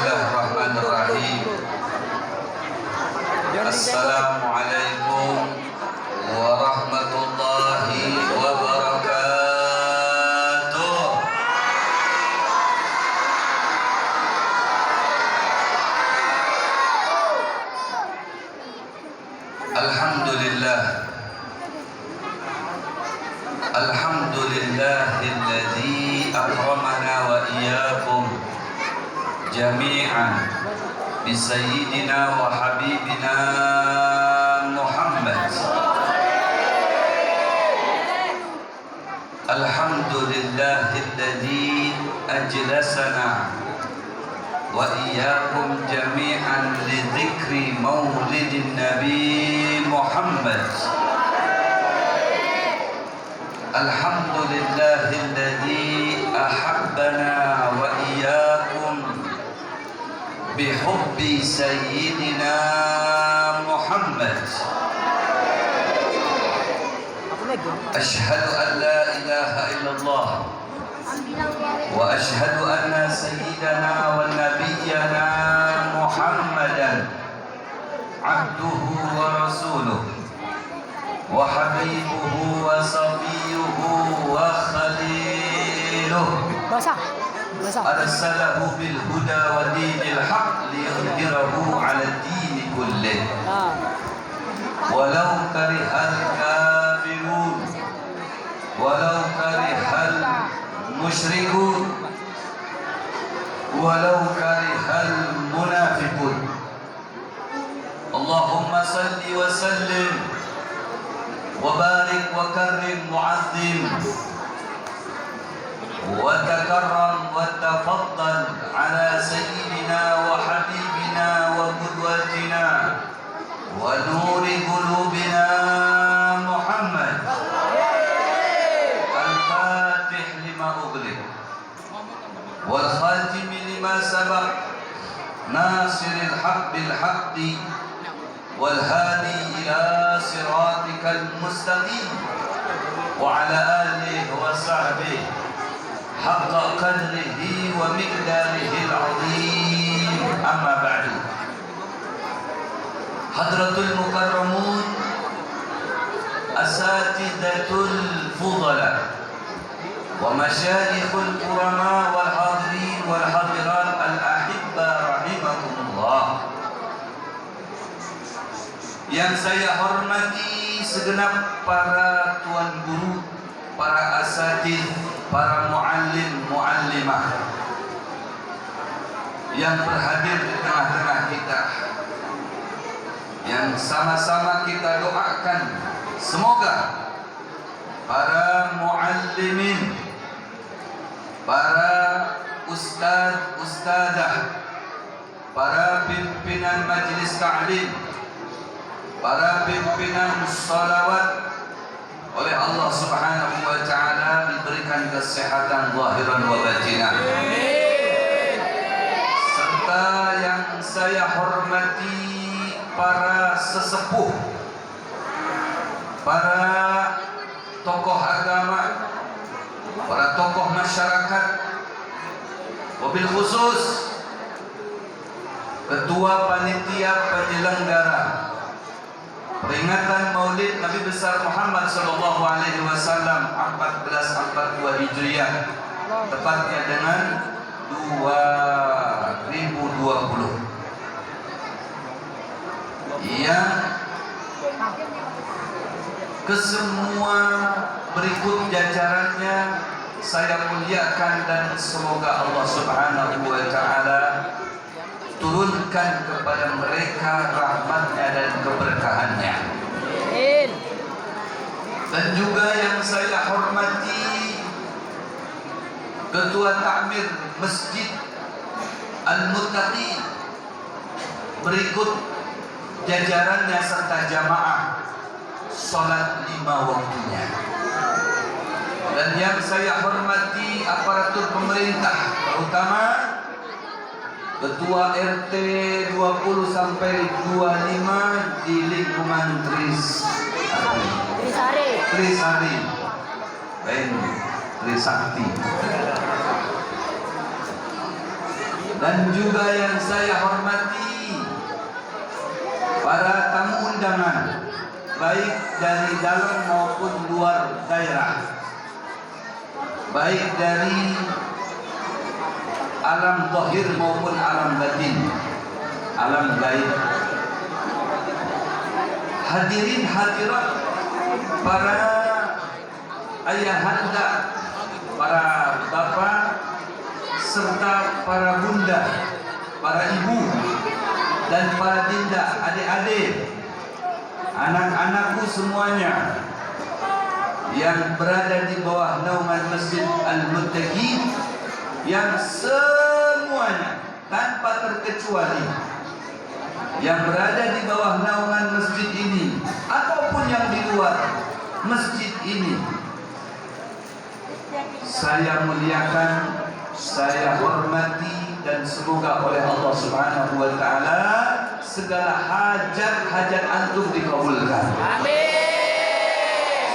Bismillahirrahmanirrahim. Assalamualaikum warahmatullahi wabarakatuh. Alhamdulillah. Alhamdulillahilladzi akramana wa iyyakum jami'an bi sayyidina wa habibina Muhammad. Alhamdulillahilladzi ajlasana wa iyyakum jami'an li dzikri maulidin nabi Muhammad. Alhamdulillahilladzi ahabbana wa iyyakum bihubbi sayyidina Muhammad. Ashhadu an la ilaha illallah wa ashhadu anna sayyidana wa nabiyyana Muhammadan abduhu wa rasuluh wa habibuhu wa safiyuhu wa khaliluh. Arsalahu bil huda wa dinil haq liyudhhirahu 'ala ad-din kullih. Walau karihal kafirun walau karihal musyrikun walau karihal munafiqun. Allahumma salli wa sallim wa barik wa karrim mu'azzim wa takarram wa tafaddal ala sayyidina wa habibina wa qudwatina wa nuri qulubina Muhammad al-fatih lima ughliq wal khatim lima sabaq nasiril haqq bil haqqi والهادي إلى صراطك المستقيم وعلى آله وصحبه حق قدره ومقداره العظيم. أما بعد، حضرة المكرمون أساتذة الفضلاء ومشايخ الكرماء والحاضرين والحاضرات الأحبة رحمكم الله. Yang saya hormati segenap para tuan guru, para asatidz, para muallim, muallimah yang berhadir di tengah-tengah kita, yang sama-sama kita doakan semoga para muallimin, para ustadz, ustadzah, para pimpinan majelis ta'lim, para pimpinan salawat oleh Allah Subhanahu wa ta'ala diberikan kesehatan zahiran wa batinan. Serta yang saya hormati para sesepuh, para tokoh agama, para tokoh masyarakat, wabil khusus ketua panitia penyelenggara peringatan Maulid Nabi besar Muhammad sallallahu alaihi wasallam 1442 Hijriah, tepatnya dengan 2020, yang kesemua berikut jajarannya saya muliakan dan semoga Allah Subhanahu wa ta'ala turunkan kepada mereka rahmatnya dan keberkahannya. Dan juga yang saya hormati Ketua Takmir Masjid Al-Muttaqin berikut jajarannya serta jamaah salat 5 waktunya. Dan yang saya hormati aparatur pemerintah, terutama Ketua RT 20 sampai 25 di lingkungan Trisari, Trisakti. Dan juga yang saya hormati para tamu undangan, baik dari dalam maupun luar daerah, baik dari alam zahir maupun alam batin, alam gaib. Hadirin hadirat, para ayahanda, para bapak, serta para bunda, para ibu, dan para dinda, adik-adik, anak-anakku semuanya yang berada di bawah naungan Masjid Al-Muttaqin, yang semuanya tanpa terkecuali yang berada di bawah naungan masjid ini ataupun yang di luar masjid ini, saya muliakan, saya hormati, dan semoga oleh Allah Subhanahu wa taala segala hajat-hajat antum dikabulkan. Amin.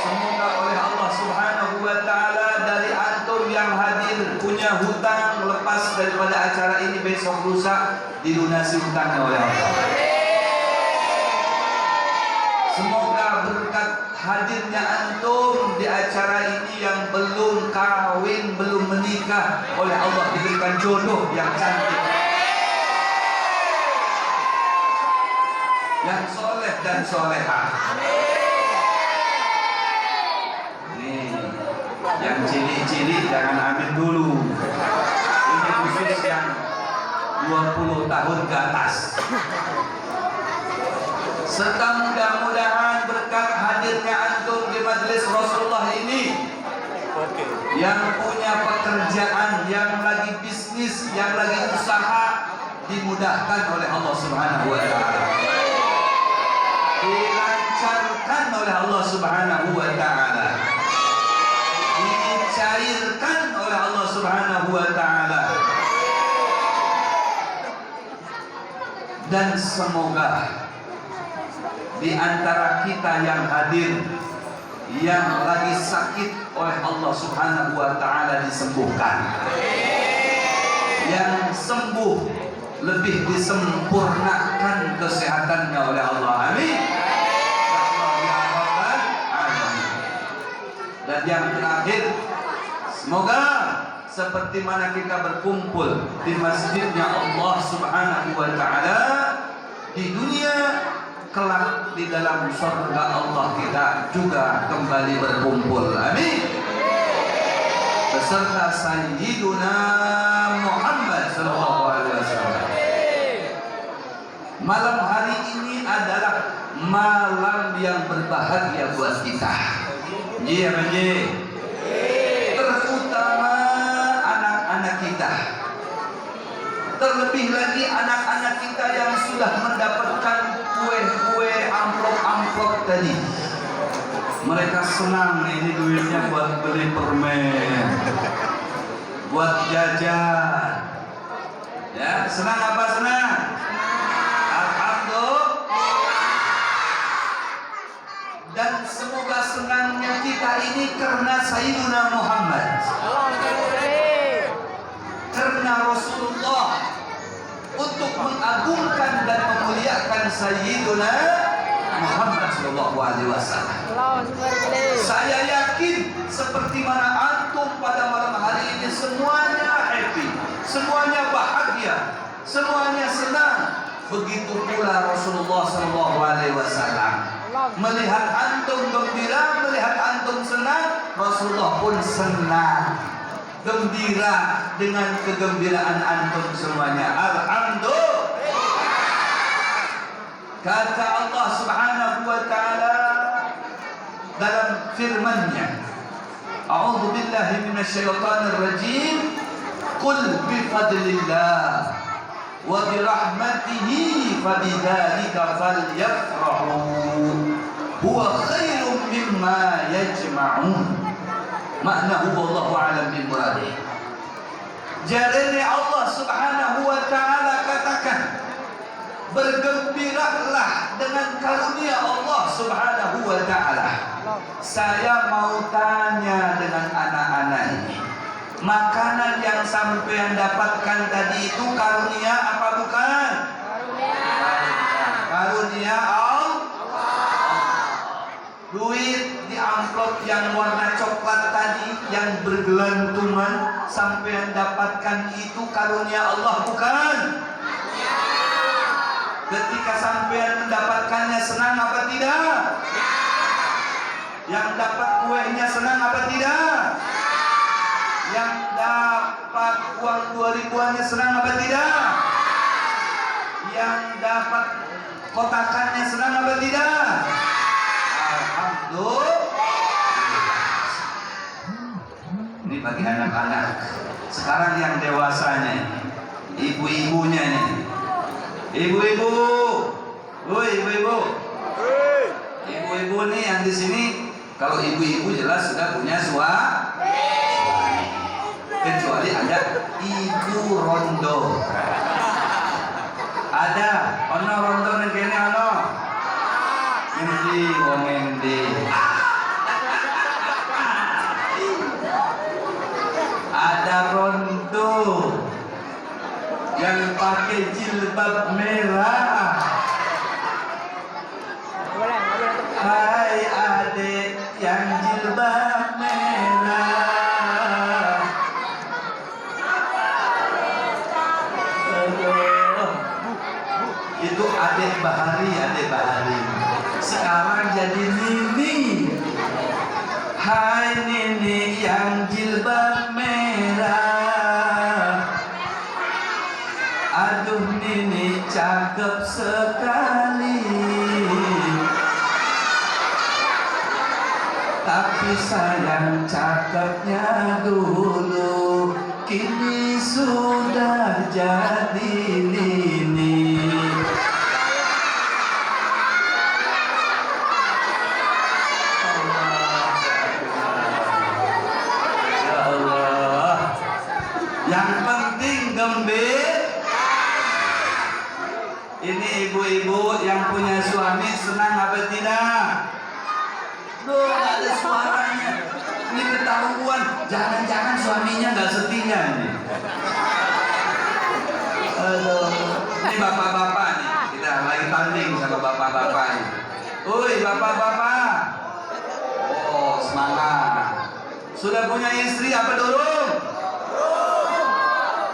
Semoga oleh Allah Subhanahu wa taala dari antum yang hadir punya hutang, lepas daripada acara ini besok lusa dilunasi hutangnya oleh Allah. Semoga berkat hadirnya antum di acara ini yang belum kawin, belum menikah, oleh Allah diberikan jodoh yang cantik, yang soleh dan solehah. Nih, yang cilik-cilik jangan amin dulu. Ini khusus yang 20 tahun ke atas. Serta mudah-mudahan berkat hadirnya antum di majelis Rasulullah ini, yang punya pekerjaan, yang lagi bisnis, yang lagi usaha, dimudahkan oleh Allah Subhanahu wa taala, dilancarkan oleh Allah Subhanahu wa taala, dicairkan oleh Allah Subhanahu wa taala. Dan semoga di antara kita yang hadir, yang lagi sakit, oleh Allah Subhanahu wa taala disembuhkan. Yang sembuh lebih disempurnakan kesehatannya oleh Allah. Amin. Dan yang terakhir, semoga seperti mana kita berkumpul di masjidnya Allah Subhanahu wa taala di dunia, kelak di dalam surga Allah kita juga kembali berkumpul. Amin. Beserta Sayyiduna Muhammad sallallahu alaihi wasallam. Malam hari ini adalah malam yang berbahagia buat kita. Iya, terutama anak-anak kita. Terlebih lagi anak-anak kita yang sudah mendapatkan kue-kue, amplop-amplop tadi. Mereka senang, ini duitnya buat beli permen, buat jajan. Ya, senang apa senang? Alhamdulillah. Dan semoga senangnya kita ini karena Sayyiduna Muhammad, karena Rasulullah, untuk mengagungkan dan memuliakan Sayyiduna Muhammad sallallahu alaihi wasallam. Saya yakin seperti mana antum pada malam hari ini semuanya happy, semuanya bahagia, semuanya senang. Begitu pula Rasulullah sallallahu alaihi wasallam. Melihat antum gembira, melihat antum senang, Rasulullah pun senang, gembira dengan kegembiraan antum semuanya. Alhamdulillah. Kata Allah Subhanahu wa taala dalam firman-Nya, A'udzu billahi minasyaitonir rajim, qul bi fadlillah wa bi rahmatihi fabidzalika falyafrahu huwa khairum mimma yajma'un. Maknahu wallahu a'lam bil murad. Jadi Allah Subhanahu wa taala katakan, bergembiralah dengan karunia Allah Subhanahu wa taala. Saya mau tanya dengan anak-anak ini, Makanan yang sampean dapatkan tadi itu karunia apa bukan? Karunia Allah. Duit di amplop yang warna coklat tadi yang bergelantungan sampean dapatkan itu karunia Allah bukan? Ketika sampean mendapatkannya senang apa tidak? Yang dapat kuenya senang apa tidak? Yang dapat uang 2000-annya senang apa tidak? Yang dapat kotakannya senang apa tidak? Alhamdulillah. Ini bagi anak-anak. Sekarang yang dewasanya, ibu-ibunya nih. Ibu-ibu, woi ibu-ibu, ibu-ibu nih yang di sini. Kalau ibu-ibu jelas sudah punya suami. Kecuali ada ibu rondo. Ada, ono rondo nih kene ono. Endi wong endi. Ada rondo yang pakai jilbab merah. Hai adik yang jilbab merah. Itu adik Bahari, adik Bahari. Sekarang jadi Nini. Hai Nini yang jilbab merah. Aduh Nini cakep sekali. Tapi sayang cakepnya dulu, kini sudah jadi Nini. Ya Allah, yang penting gembira. Ini ibu-ibu yang punya suami senang apa tidak? Loh, gak ada suaranya. Ini ketahuan. Jangan-jangan suaminya gak setia nih. Aduh. Ini bapak-bapak nih. Kita lagi tanding sama bapak-bapak nih. Woi bapak-bapak. Oh semangat. Sudah punya istri apa belum?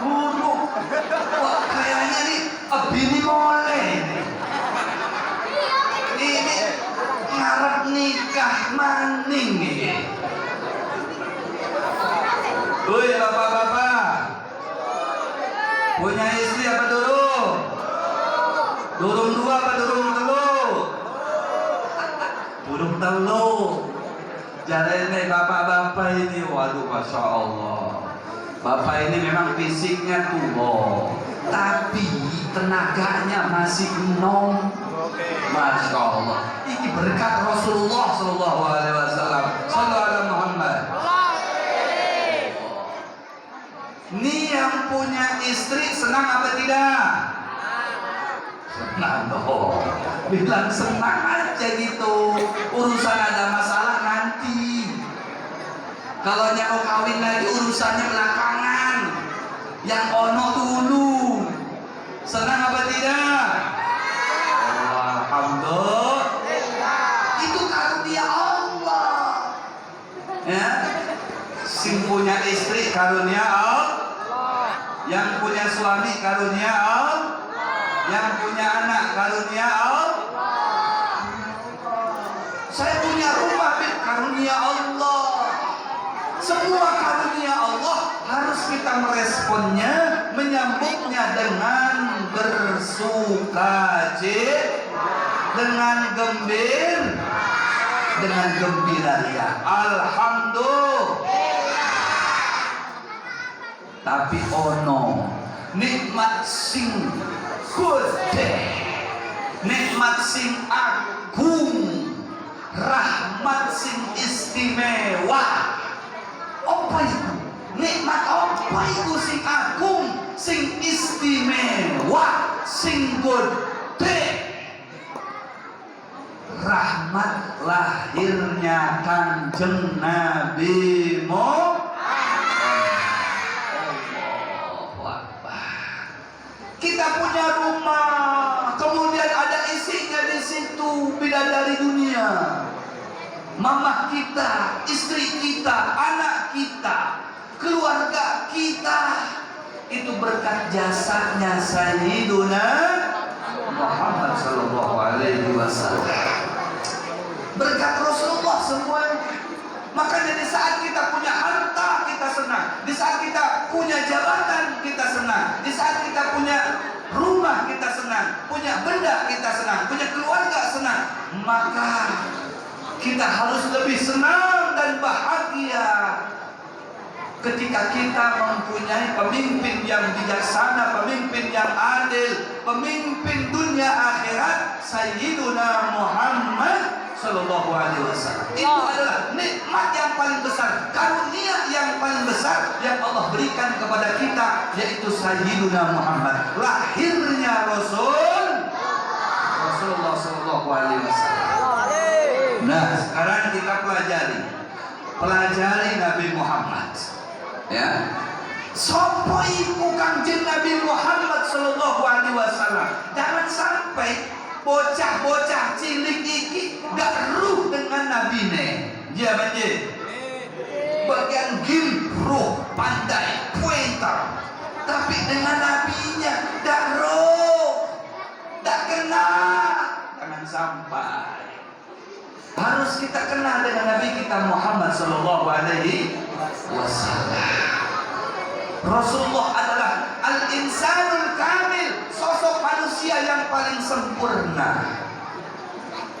Buruk. Wah kayaknya nih bini boleh nih. Ini ngarep nikah maning nih. Woi bapak-bapak, punya istri apa durung? Durung dua apa durung telu? Durung telu. Jarene bapak-bapak ini, waduh masya Allah. Bapak ini memang fisiknya tua, tapi tenaganya masih enom. Masya Allah. Ini berkat Rasulullah Sallallahu Alaihi Wasallam. Sallallahu Alaihi Muhammad. Ini yang punya istri senang apa tidak? Senang dong. Bilang senang aja gitu. Urusan ada masalah nanti. Kalau mau kawin lagi urusannya belakangan. Yang ono dulu. Senang apa tidak? Alhamdulillah. Itu karunia Allah. Ya. Sing punya istri karunia Allah. Yang punya suami karunia Allah. Yang punya anak karunia Allah. Saya punya rumah karunia Allah. Semua karunia Allah harus kita meresponnya, menyambutnya dengan bersukacita, dengan gembira ya. Alhamdulillah. Tapi ono nikmat sing gede, nikmat sing agung, rahmat sing istimewa. Apa itu? Nikmat apa itu sing agung, sing istimewa, sing gede? Rahmat lahirnya Kanjeng Nabi Muhammad. Kita punya rumah, kemudian ada isinya di situ, bidadari dunia. Mama kita, istri kita, anak kita, keluarga kita, itu berkat jasanya Sayyiduna Muhammad sallallahu alaihi wasallam. Berkat Rasulullah semuanya. Makanya di saat kita punya harta kita senang, di saat kita punya jabatan kita senang, di saat kita punya rumah kita senang, punya benda kita senang, punya keluarga senang, maka kita harus lebih senang dan bahagia ketika kita mempunyai pemimpin yang bijaksana, pemimpin yang adil, pemimpin dunia akhirat, Sayyiduna Muhammad sallallahu alaihi wasallam. Itu adalah nikmat yang paling besar, karunia yang paling besar yang Allah berikan kepada kita, yaitu Sayyiduna Muhammad, lahirnya Rasulullah sallallahu alaihi wasallam. Nah, sekarang kita pelajari Nabi Muhammad. Ya. Sopo iku Kanjeng Nabi Muhammad sallallahu alaihi wasallam. Jangan sampai bocah-bocah cilik iki gak ruh dengan nabine. Dia banjir. Bagian gim ruh, pandai, pintar. Tapi dengan nabinya gak ruh, gak kenal. Jangan sampai. Harus kita kenal dengan Nabi kita Muhammad sallallahu alaihi wasallam. Rasulullah adalah al-insanul kamil, sosok manusia yang paling sempurna.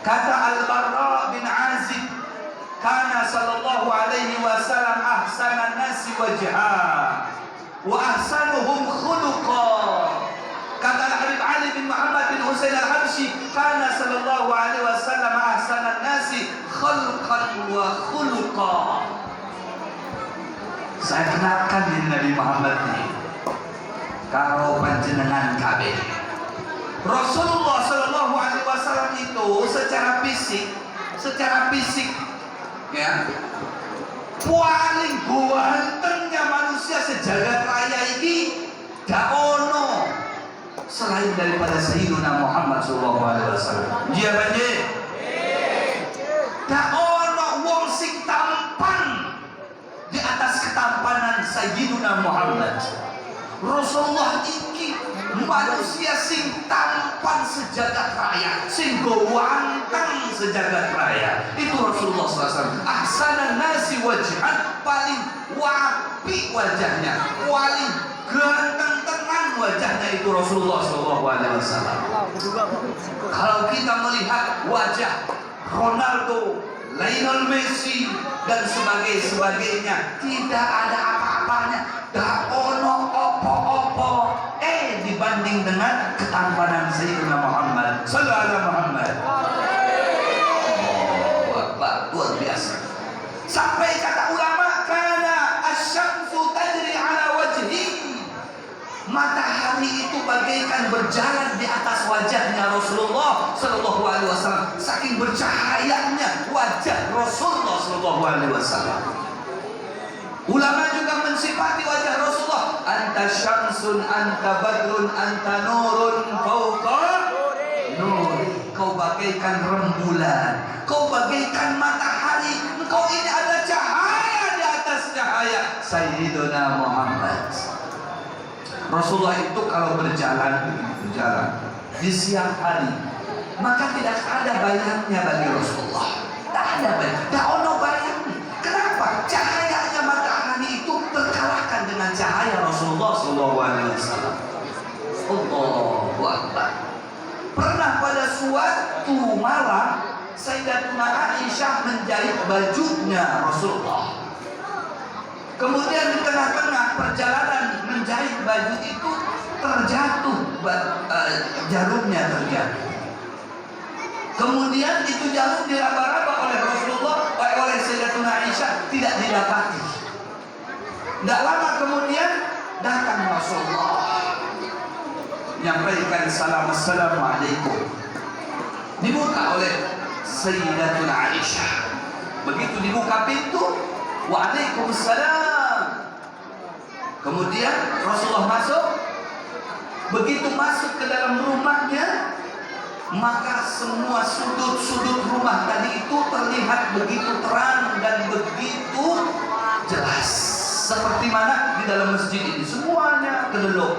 Kata Al-Barra bin Azib, kana sallallahu alaihi wasallam ahsanan nasi wajha wa ahsanuhum khuluqa. Kata Habib Ali bin Muhammad bin Husain al-Habsyi, kana sallallahu alaihi wasallam ahsanan nasi khalqan wa khuluqa. Saya kenalkan diri Nabi Muhammad ini karo panjenengan kabeh. Rasulullah sallallahu alaihi wasallam itu secara fisik ya, paling gantengnya manusia sejagat raya ini gak ono selain daripada Sayyidina Muhammad sallallahu alaihi wasallam. Dia banjir. Gak ono wong sing tampan di atas ketampanan Sayyidina Muhammad. Rasulullah iki manusia sing tampan sejagat raya, sing gawanteng sejagat raya. Itu Rasulullah SAW. Ahsanan nasi wajhan, paling wapi wajahnya, paling ganteng tenan wajahnya itu Rasulullah SAW. Kalau kita melihat wajah Ronaldo, Lionel Messi dan sebagainya, tidak ada apa-apanya, gak ono opo-opo dibanding dengan ketampanan Sayyidina Muhammad sallallahu alaihi Muhammad. Luar biasa. Sampai kata ulama, kana asyamsu tajri ala wajhi, matahari itu bagaikan berjalan di atas wajahnya Rasulullah sallallahu alaihi wasallam. Saking bercahayanya wajah Rasulullah sallallahu alaihi wasallam. Ulama juga mensifati wajah Rasulullah, anta syamsun, anta badrun, anta nurun fauqa nur. Kau bagaikan rembulan, kau bagaikan matahari, engkau ini ada cahaya di atas cahaya Sayyidina Muhammad. Rasulullah itu kalau berjalan di siang hari, maka tidak ada bayangnya bagi Rasulullah. Tak ada bayang, tak ono bayangnya. Kenapa? Cahayanya matahari itu terkalahkan dengan cahaya Rasulullah SAW. Allahu Akbar. Pernah pada suatu malam Sayyidatuna Aisyah menjahit bajunya Rasulullah. Kemudian di tengah-tengah perjalanan menjahit baju itu terjatuh, jarumnya terjatuh. Kemudian itu jarum diraba-raba oleh Rasulullah, oleh Sayyidatuna Aisyah, tidak didapati. Tidak lama kemudian datang Rasulullah, menyampaikan salam, assalamualaikum. Dibuka oleh Sayyidatuna Aisyah. Begitu dibuka pintu, waalaikumsalam. Kemudian Rasulullah masuk, Begitu masuk ke dalam rumahnya, maka semua sudut-sudut rumah tadi itu terlihat begitu terang dan begitu jelas. Seperti mana di dalam masjid ini semuanya kedelok.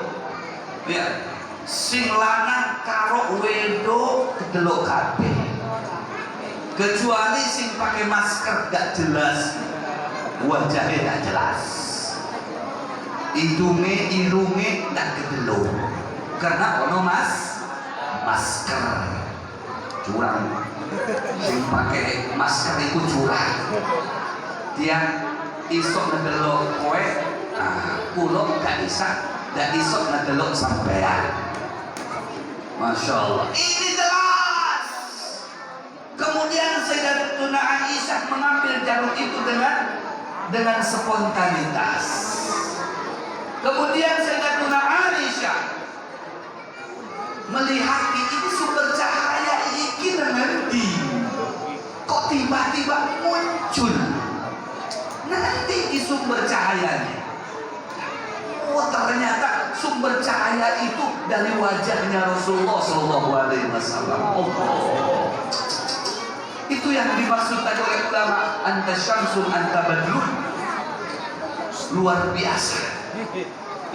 Ya, sing lanang karo wedo kedelok kabeh. Kecuali sing pakai masker gak jelas, wajahnya gak jelas, irunge gak kedelok karena ono masker curang. Sing pakai masker itu curang. Dia isok ngedelok kowe, pulau gak isok ngedelok sampean. Masya Allah, ini jelas. Kemudian Sayyidatuna Aisyah mengambil jarum itu dengan spontanitas. Kemudian Sayyidatuna Aisyah melihat ini sumber cahaya iki nanti kok tiba-tiba muncul. Nanti di sumber cahayanya, oh ternyata sumber cahaya itu dari wajahnya Rasulullah SAW. Oh, itu yang dimaksud tadi oleh ulama, anta syamsun anta badrun. Luar biasa.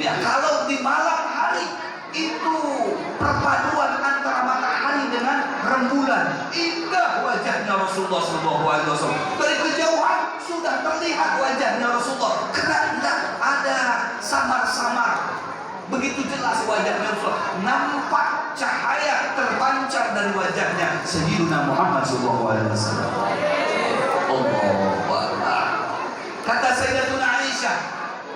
Ya, kalau di malam hari itu perpaduan antara matahari dengan rembulan, indah wajahnya Rasulullah SAW. Dari kejauhan sudah terlihat wajahnya Rasulullah, karena tidak ada samar-samar, begitu jelas wajahnya Rasulullah. Nampak cahaya terpancar dari wajahnya Sayyidina Muhammad SAW. Allahu Akbar. Kata Sayyidatuna Aisyah,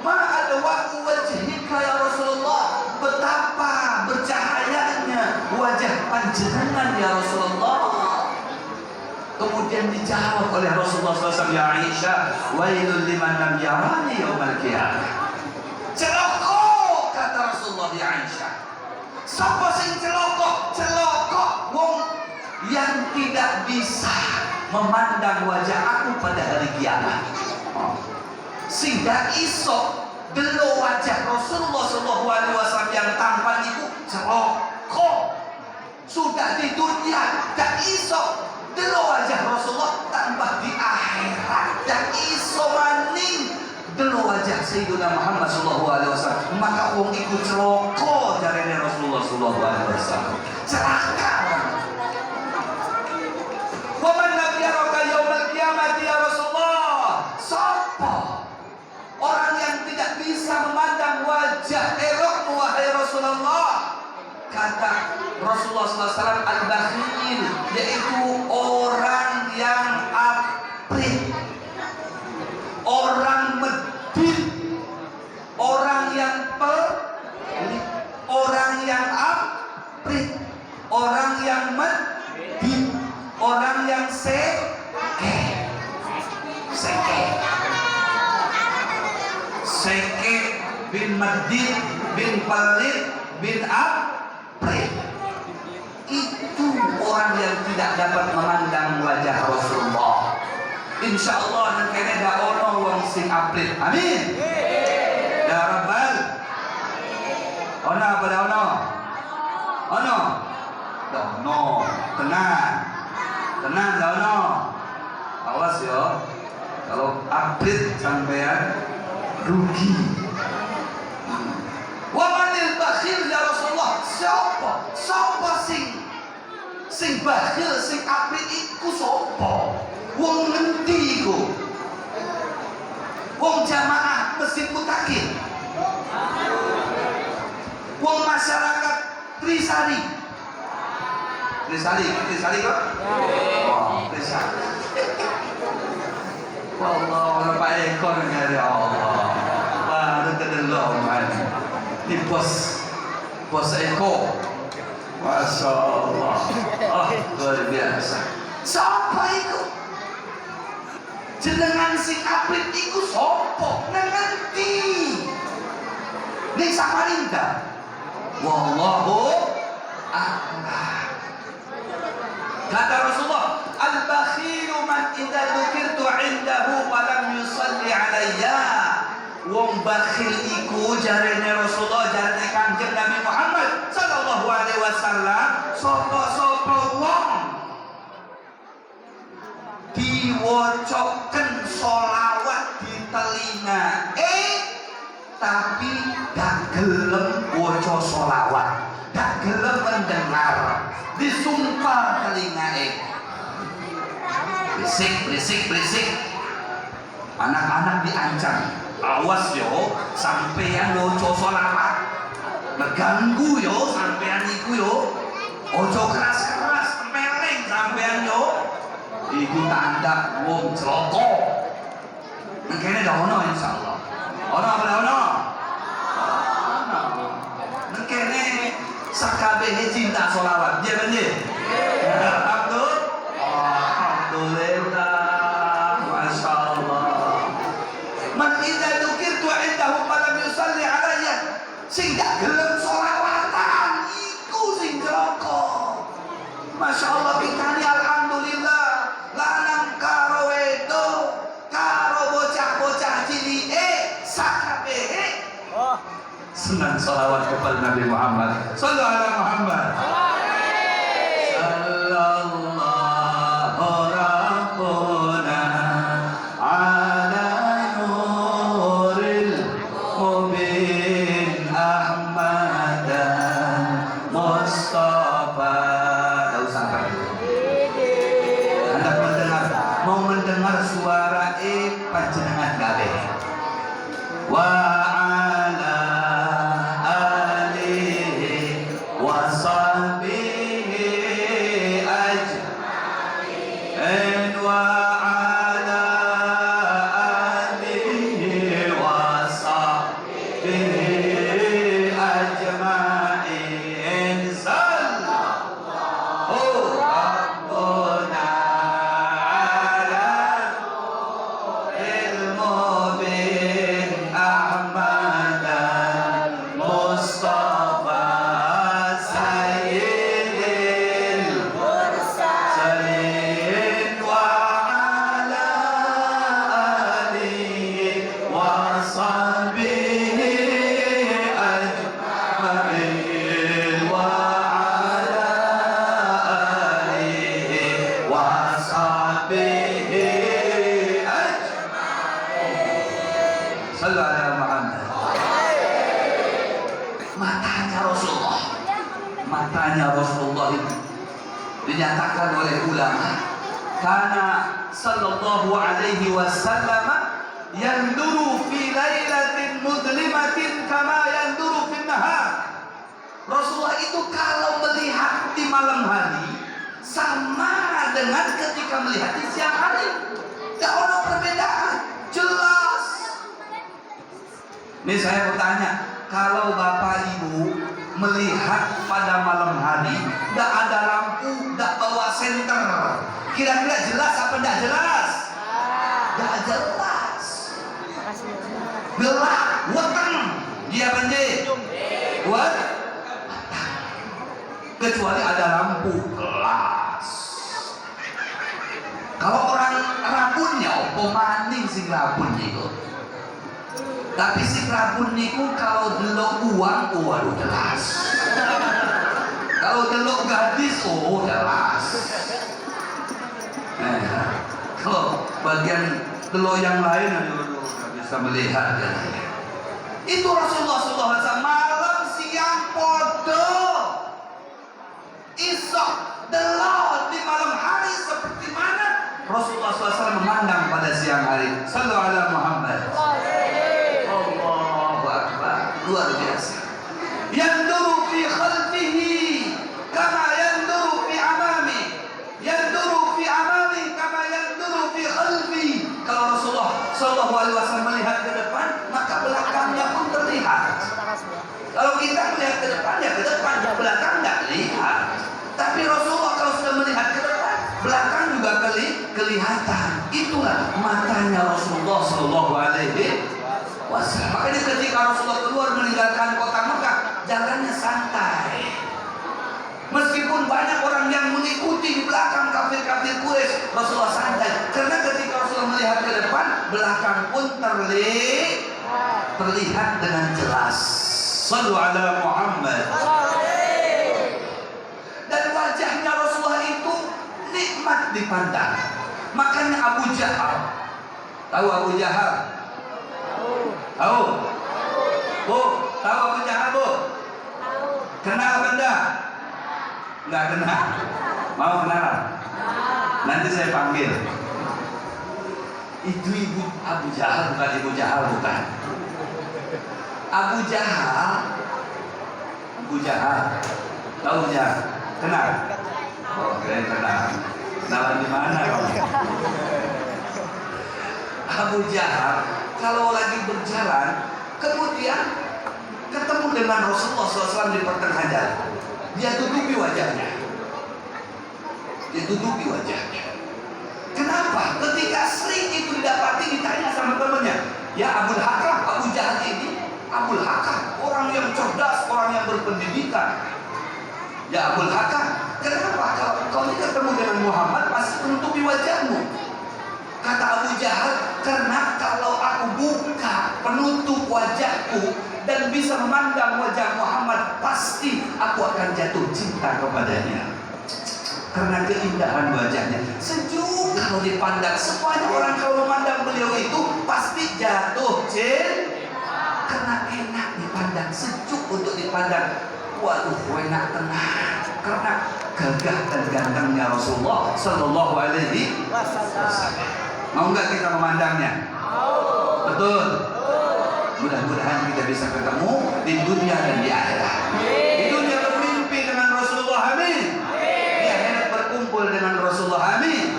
ma adwa wajhika ya Rasulullah, betapa bercahayanya wajah panjenengan ya Rasulullah. Kemudian dijawab oleh Rasulullah SAW, ya Aisyah, wailul liman lam yarani yaumal qiyamah. Celoko, kata Rasulullah, ya Aisyah. Sapa sing celoko? Celoko wong yang tidak bisa memandang wajah aku pada hari kiamat. Sehingga iso delo wajah Rasulullah SAW yang tampan itu celoko. Sudah di dunia gak iso delo wajah Rasulullah, tambah di akhirat gak iso maning delo wajah Sayyidina Muhammad SAW. Maka wong iku celoko jarene Rasulullah SAW. Celaka. Wa man lam yaraka yaumal qiyamati ya Rasulullah. Sapa orang yang tidak bisa memandang wajah elokmu wahai Rasulullah? Kata Rasulullah SAW, al-bakhil, yaitu orang yang aprit, orang medit, orang yang pelit, orang yang aprit, orang yang medit, orang yang seke bin medit bin pelit bin aprit. Itu orang yang tidak dapat memandang wajah Rasulullah. Insya Allah nanti ada ono wong sing aprit. Amin. Ya Rabbal. Ono apa dah ono? Ono. Ono. Tenang dah ono. Awas yo. Kalau aprit sampean rugi. Wa manil bakhil ya Rasulullah. Siapa sing bakhil, sing aprit iku sapa? Wong ngendi iku? Wong jamaah Masjid Mutakin, wong masyarakat Trisari kok? Oh, Trisari. Wallah, orang Pak Ekor ngari Allah. Baru kedelok man. Di bos Eko. Masya Allah. Oh, luar biasa. Siapa itu? Jenengan sing aprit iku sapa? Nang ngendi? Ning Samarinda. Wallahu a'lam. Kata Rasulullah, al-bakhilu man idza dzukirtu 'indahu falam yusalli 'alayya. Wong bakhil iku jarene Rasulullah, jarene Kanjeng kanjeng Nabi Muhammad sallallahu alaihi wasallam sapa-sapa wong diwacaken sholawat di telinga tapi gak gelem waca sholawat, gak gelem mendengar, disumpah telinga berisik. Anak-anak diancam, awas yo sampeyan waca sholawat ngeganggu yo sampeyan iku yo, ojo keras-keras meleng sampeyan yo, iku tanda wong celaka. Mengkene dah ono insyaallah. Ono. Mengkene sakabehe cinta sholawat, dia kan dia. Alhamdulillah, masya Allah. Man idza dzukirtu indahu falam yusalli alayya, sing gak gelem sholawatan iku sing celaka. Masya Allah, pitani alhamdulillah lanang karo wedok karo bocah-bocah cilike sakabehe senang sholawat kepada Nabi Muhammad sallallahu alaihi Muhammad. Sallallahu rabbuna ala nuril mubin Ahmadan Mustafa. Tahu sampai Anda mau mendengar suara panjenengan kabeh. Wa ala alihi wa sahbihi ajma'in wa ala alihi wa sahbihi ajma'in. Sallallahu rabbuna ala ilmubin Ahmadan Mustafa Sayyidil Mursalin wa ala alihi wa sahbihi ajma'in wa ala alihi wa sahbihi ajma'in. Sallallahu alaihi Muhammad. Matanya Rasulullah itu dinyatakan oleh ulama karena sallallahu alaihi wasallam yanduru fi lailatin mudlimatin kama yanduru fi nahar. Rasulullah itu kalau melihat di malam hari sama dengan ketika melihat di siang hari, tidak ada perbedaan, jelas. Ini saya bertanya, kalau Bapak Ibu melihat pada malam hari, tidak ada lampu, tidak bawa senter, kira-kira jelas apa tidak jelas? Tidak jelas. Gelap, weteng, dia banjir. What? Kecuali ada lampu, gelas. Kalau orang rabunnya, maning sing rabun itu. Tapi si rabun niku kalau delok uang, waduh jelas. Kalau delok gadis, jelas. Kalau bagian delok yang lain, aduh, bisa melihat ya. Itu Rasulullah SAW malam siang podo, isok delok di malam hari seperti mana Rasulullah SAW memandang pada siang hari. Sallallahu alaihi Muhammad. Luar biasa. Yanduru fi khalfihi kama yanduru fi amami, yanduru fi amami kama yanduru fi khalfi. Kalau Rasulullah sallallahu alaihi wasallam melihat ke depan, maka belakangnya pun terlihat. Kalau kita melihat ke depan, ya ke depan, ke belakang tidak lihat. Tapi Rasulullah kalau sudah melihat ke depan, belakang juga kelihatan. Itulah matanya Rasulullah sallallahu alaihi wasallam. Makanya ketika Rasulullah keluar meninggalkan kota Mekah, jalannya santai. Meskipun banyak orang yang mengikuti di belakang kafir-kafir Quraisy, Rasulullah santai. Karena ketika Rasulullah melihat ke depan, belakang pun terlihat dengan jelas. Sallu ala Muhammad. Dan wajahnya Rasulullah itu nikmat dipandang. Makanya Abu Jahal, tahu Abu Jahal? Tahu? Bu, tahu Abu Jahal, Bu? Kenal benda? Enggak kenal. Mau kenalan? Nanti saya panggil. Itu ibu Abu Jahal, bukan Ibu Jahal, bukan. Abu Jahal. Abu Jahal. Tahu Jahal? Kenal? Oh, keren kenal. Kenalan di mana kamu? Abu Jahal kalau lagi berjalan, kemudian ketemu dengan Rasulullah SAW di pertengahan jalan, dia tutupi wajahnya. Dia tutupi wajahnya. Kenapa? Ketika sering itu didapati, ditanya sama temannya, ya Abul Hakam, Abu Jahal ini Abul Hakam, orang yang cerdas, orang yang berpendidikan. Ya Abul Hakam, kenapa kalau kau ini ketemu dengan Muhammad masih menutupi wajahmu? Kata Abu Jahal, karena kalau aku buka penutup wajahku dan bisa memandang wajah Muhammad, pasti aku akan jatuh cinta kepadanya. Karena keindahan wajahnya, sejuk kalau dipandang. Semuanya orang kalau memandang beliau itu pasti jatuh cinta. Karena enak dipandang, sejuk untuk dipandang. Waduh, enak tenang. Karena gagah dan gantengnya Rasulullah Sallallahu Alaihi Wasallam. Mau nggak kita memandangnya? Betul. Mudah-mudahan kita bisa ketemu di dunia dan di akhirat. Di dunia bermimpi dengan Rasulullah, amin. Di akhirat berkumpul dengan Rasulullah, amin.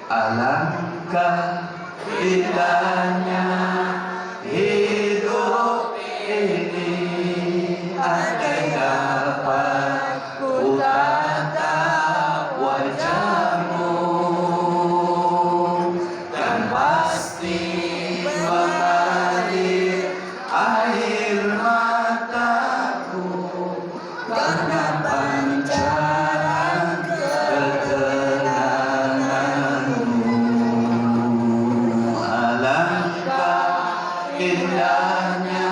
Alangkah indahnya hidup ini, andai dapat ku tatap wajahmu, kan pasti mengalir air mataku karena pancaran ketenanganmu. Alangkah indahnya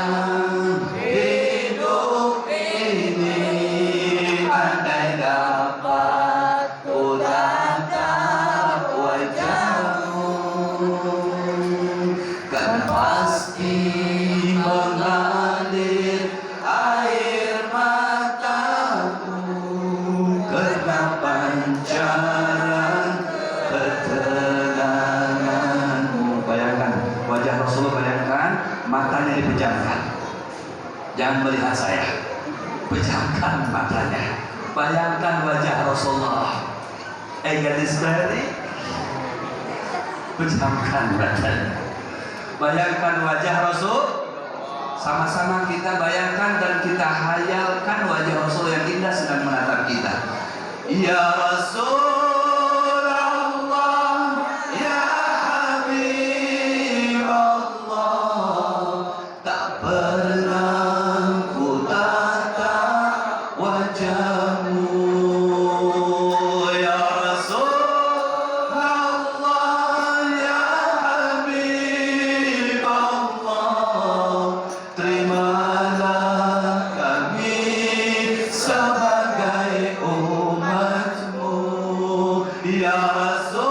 hidup ini, andai dapat ku tatap wajahmu, kan pasti mengalir air mataku karena pancaran ketenanganmu. Bayangkan wajah Rasulullah, bayangkan matanya dipejamkan. Jangan melihat saya, pejamkan matanya. Bayangkan wajah Rasulullah. Gadis baik, pejamkan matanya. Bayangkan wajah Rasul. Sama-sama kita bayangkan dan kita hayalkan wajah Rasul yang indah sedang menatap kita. Ya Rasulullah, ya Habibullah, tak pernah ku tatap wajahmu. Ya Rasulullah, ya Habibullah, terimalah kami sebagai umatmu. Ya Rasulullah,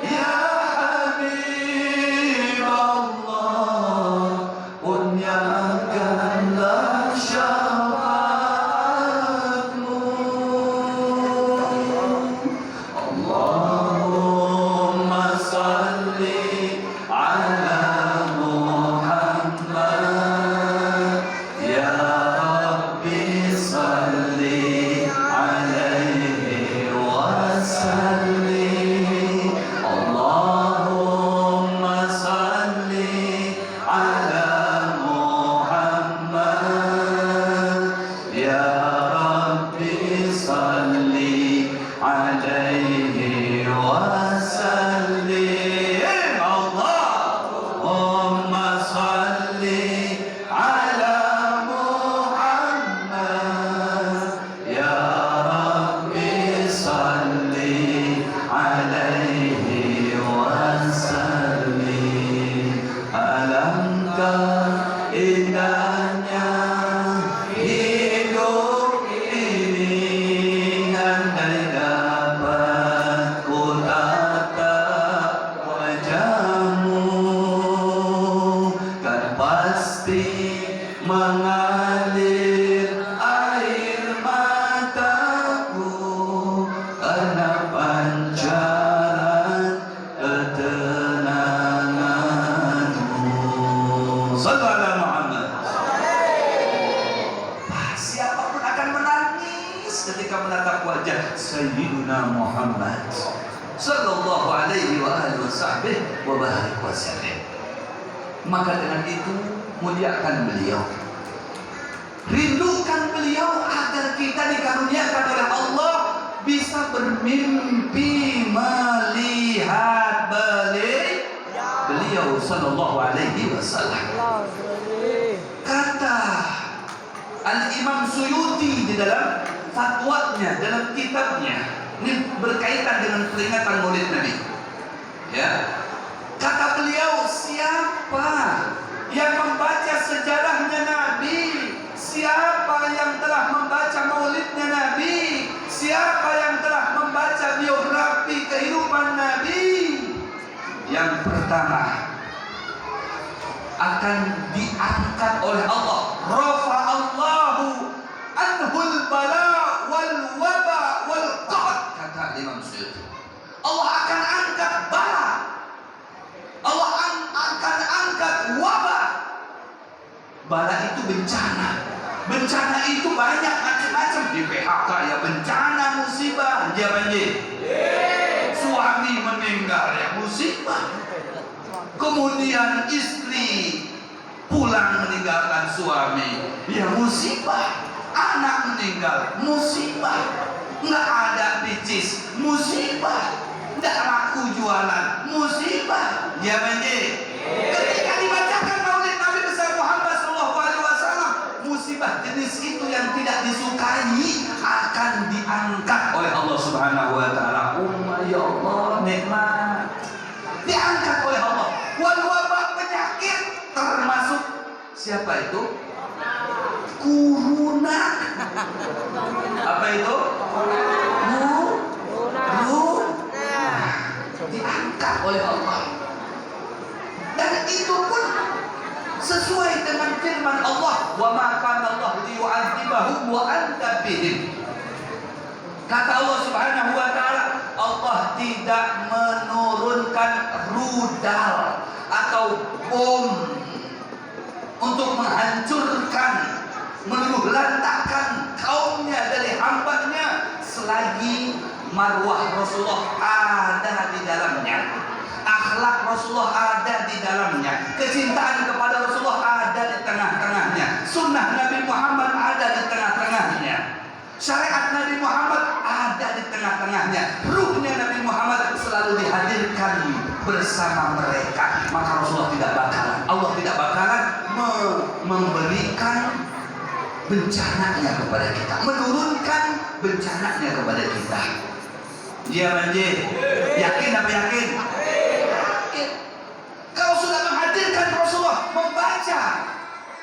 ya Habibullah, punyakanlah syafaatmu. Allahumma salli ala Muhammad ya mengalir air mataku karena pancaran ketenanganmu. Sallallahu Muhammad. Siapapun akan menangis ketika menatap wajah Sayyiduna Muhammad sallallahu alaihi wa alihi wa barik wasallam. Maka dengan itu muliakan beliau, rindukan beliau agar kita dikaruniakan oleh Allah bisa bermimpi melihat beliau sallallahu alaihi wasallam. Kata Al-Imam Suyuti di dalam fatwanya, dalam kitabnya, ini berkaitan dengan peringatan Maulid Nabi. Ya, kata beliau, siapa yang membaca sejarahnya Nabi, siapa yang telah membaca Maulidnya Nabi, siapa yang telah membaca biografi kehidupan Nabi, yang pertama akan diangkat oleh Allah. Rafa'allahu anhul bala wal waba wal qad, kata Imam Suyuti. Allah akan angkat bala, Allah akan angkat wabah. Bala itu bencana. Bencana itu banyak macam-macam. Di PHK ya bencana, musibah. Dia banjir. Suami meninggal ya musibah. Kemudian istri pulang meninggalkan suami ya musibah. Anak meninggal musibah. Nggak ada picis musibah. Nggak laku jualan musibah. Ya banjir. Ketika dibacakan Maulid Nabi besar Muhammad SAW, musibah jenis itu yang tidak disukai akan diangkat oleh Allah Subhanahu wa taala. Ya Allah, nikmat diangkat oleh Allah. Wal wabah, penyakit, termasuk siapa itu? Corona. Apa itu? Diangkat oleh Allah. Dan itu pun sesuai dengan firman Allah, wa ma kana Allah liyu'adzibahum wa anta bihim. Kata Allah Subhanahu wa taala, Allah tidak menurunkan rudal atau bom untuk menghancurkan, meluluhlantakkan kaumnya dari hambanya selagi marwah Rasulullah ada di dalamnya, akhlak Rasulullah ada di dalamnya, kecintaan kepada Rasulullah ada di tengah-tengahnya, sunnah Nabi Muhammad ada di tengah-tengahnya, syariat Nabi Muhammad ada di tengah-tengahnya, ruhnya Nabi Muhammad selalu dihadirkan bersama mereka. Maka Rasulullah tidak bakalan, Allah tidak bakalan memberikan bencananya kepada kita, menurunkan bencananya kepada kita. Dia banjir. Yakin apa yakin? Yakin. Kalau sudah menghadirkan Rasulullah, membaca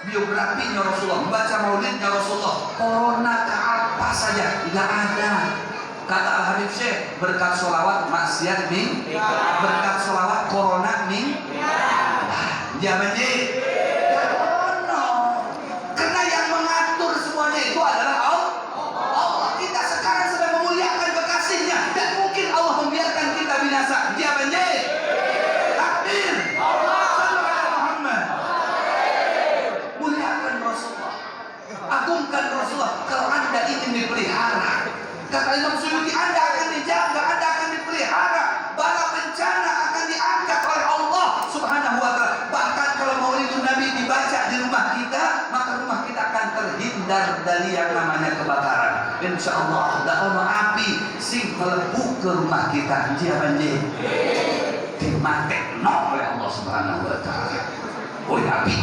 biografinya Rasulullah, membaca maulidnya Rasulullah, corona ke apa saja tidak ada. Kata Al Habib Syekh, berkat sholawat maksiat nih, berkat sholawat corona nih. Dia banjir. Karena yang mengatur semuanya itu adalah Allah. Kita sekarang sedang memuliakan kekasihnya, dan mungkin Allah membiarkan kita binasa. Dia banjir. Takbir. Muhammad. Muliakan Rasulullah, agungkan Rasulullah. Kalau Anda ingin dipelihara, kata Imam Suyuti, Anda akan dijaga, Anda akan dipelihara. Bala bencana akan diangkat oleh Allah Subhanahu wa taala. Bahkan kalau Maulidun Nabi dibaca di rumah kita, maka rumah kita akan terhindar dari yang namanya kebakaran. Insya Allah, tidak ono api sing melepuh ke rumah kita. Dia banjir dimatekno oleh Allah Subhanahu wa taala. Oh api,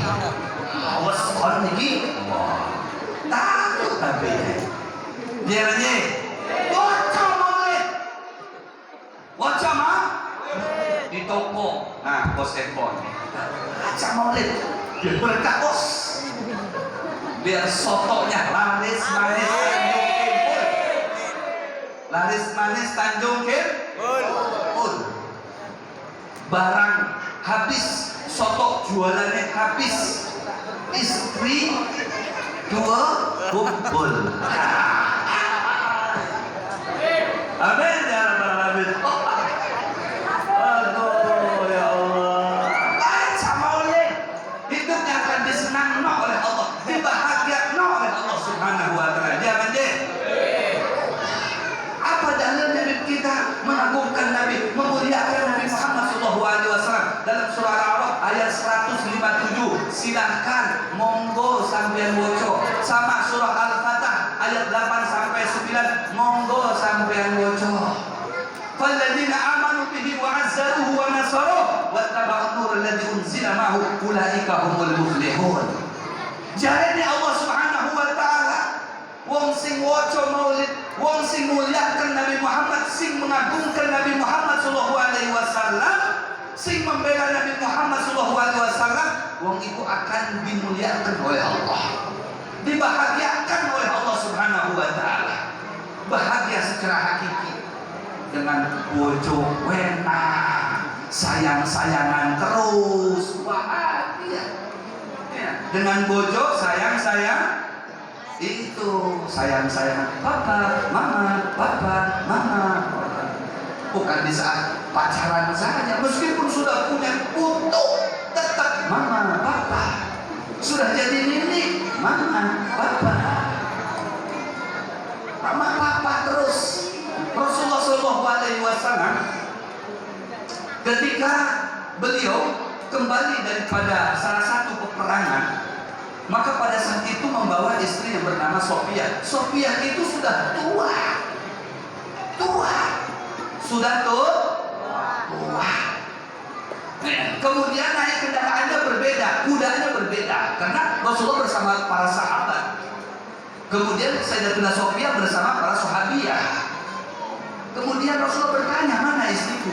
awas kon iki. Takut tapi dia banjir. Waca Maulid, waca mah di toko. Nah, bos handphone. Waca Maulid, ya berkah bos. Biar sotonya laris manis laris manis Tanjung Kimpul. Barang habis, soto jualannya habis, istri dua kumpul. Amin ya rabbal alamin. Aduh ya Allah. Baca maulid, hidupnya akan disenang oleh Allah, dibahagiakan oleh Allah Subhanahu wa taala. Jangan deh. Apa dalilnya kita mengagungkan Nabi, memuliakan Nabi Muhammad sallallahu alaihi wasallam? Dalam surah Al-A'raf ayat 157, silahkan monggo sampean woco. Sama surah Al-Fatah ayat 8 sampai 9, monggo sampean woco. Falladzina amanu bihi wa 'azzaruhu wa nasaruhu wattaba'un nur alladzi unzila ma'ahu ulaika humul muflihun. Jarene Allah Subhanahu wa taala wong sing waca maulid, wong sing muliakan Nabi Muhammad, sing mengagungkan Nabi Muhammad sallallahu alaihi wasallam, sing membela Nabi Muhammad sallallahu alaihi wasallam, wong itu akan dimuliakan oleh Allah, dibahagiakan oleh Allah Subhanahu wa taala. Bahagia secara hakiki dengan bojo wena, sayang-sayangan terus, bahagia. Ya, dengan bojo sayang-sayang itu sayang-sayang papa, mama, papa, mama. Bukan di saat pacaran saja, meskipun sudah punya putu, tetap mama, papa. Sudah jadi nini, mama, papa. Mama, papa terus. Rasulullah Shallallahu Alaihi Wasallam ketika beliau kembali daripada salah satu peperangan, maka pada saat itu membawa istri yang bernama Sofia. Sofia itu sudah tua, sudah tua. Kemudian naik kendaraannya berbeda, kudanya berbeda, karena Rasulullah bersama para sahabat. Kemudian Sayyidatina Sofia bersama para sahabiah. Kemudian Rasulullah bertanya, mana istriku?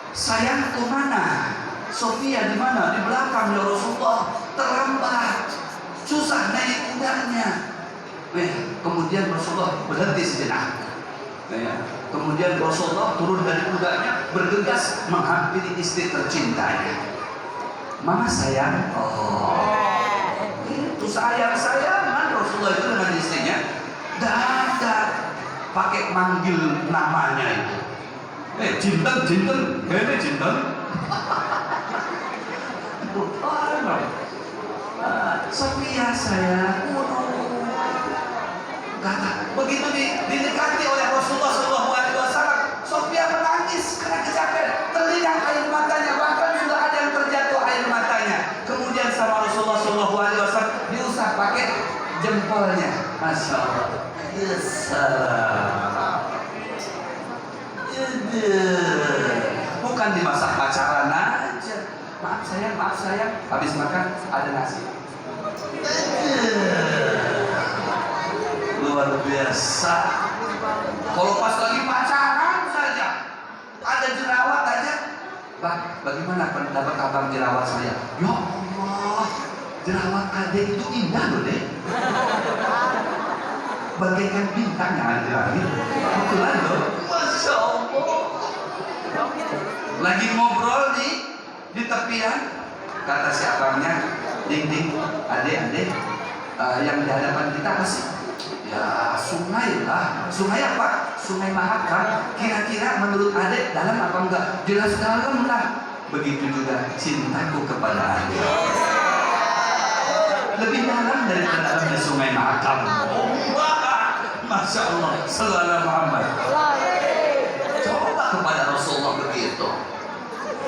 Sayangku mana? Sofia di mana? Di belakang ya Rasulullah. Terlambat, susah naik kudanya. Kemudian Rasulullah berhenti sejenak. Kemudian Rasulullah turun dari kudanya, bergegas menghampiri istri tercintanya. Mama sayang, itu sayang-sayangan Rasulullah itu dengan istrinya. Dadak pakai manggil namanya itu. Jinten, ini jinten. Sofia sayang, begitu didekati oleh Rasulullah SAW, Sofia menangis karena kecapean, terlihat air matanya, bahkan sudah ada yang terjatuh air matanya. Kemudian sama Rasulullah SAW diusap pakai jempolnya, masya Allah. Bukan di masa pacaran aja. Maaf sayang, habis makan ada nasi. Luar biasa. Kalau pas lagi pacaran saja ada jerawat aja, bagaimana pendapat abang jerawat saya? Ya Allah, jerawat adek itu indah loh deh. Bagaikan bintang yang ada di langit. Betulan loh, masya Allah. Lagi ngobrol di tepian, kata si abangnya, ding, adek, yang di hadapan kita apa sih? Ya sungai lah. Sungai apa? Sungai Mahakam. Kira-kira menurut adek dalam apa enggak? Jelas dalam lah. Begitu juga cintaku kepada adek, lebih dalam daripada dalamnya Sungai Mahakam. Masya Allah, sallallahu Muhammad. Coba kepada Rasulullah begitu.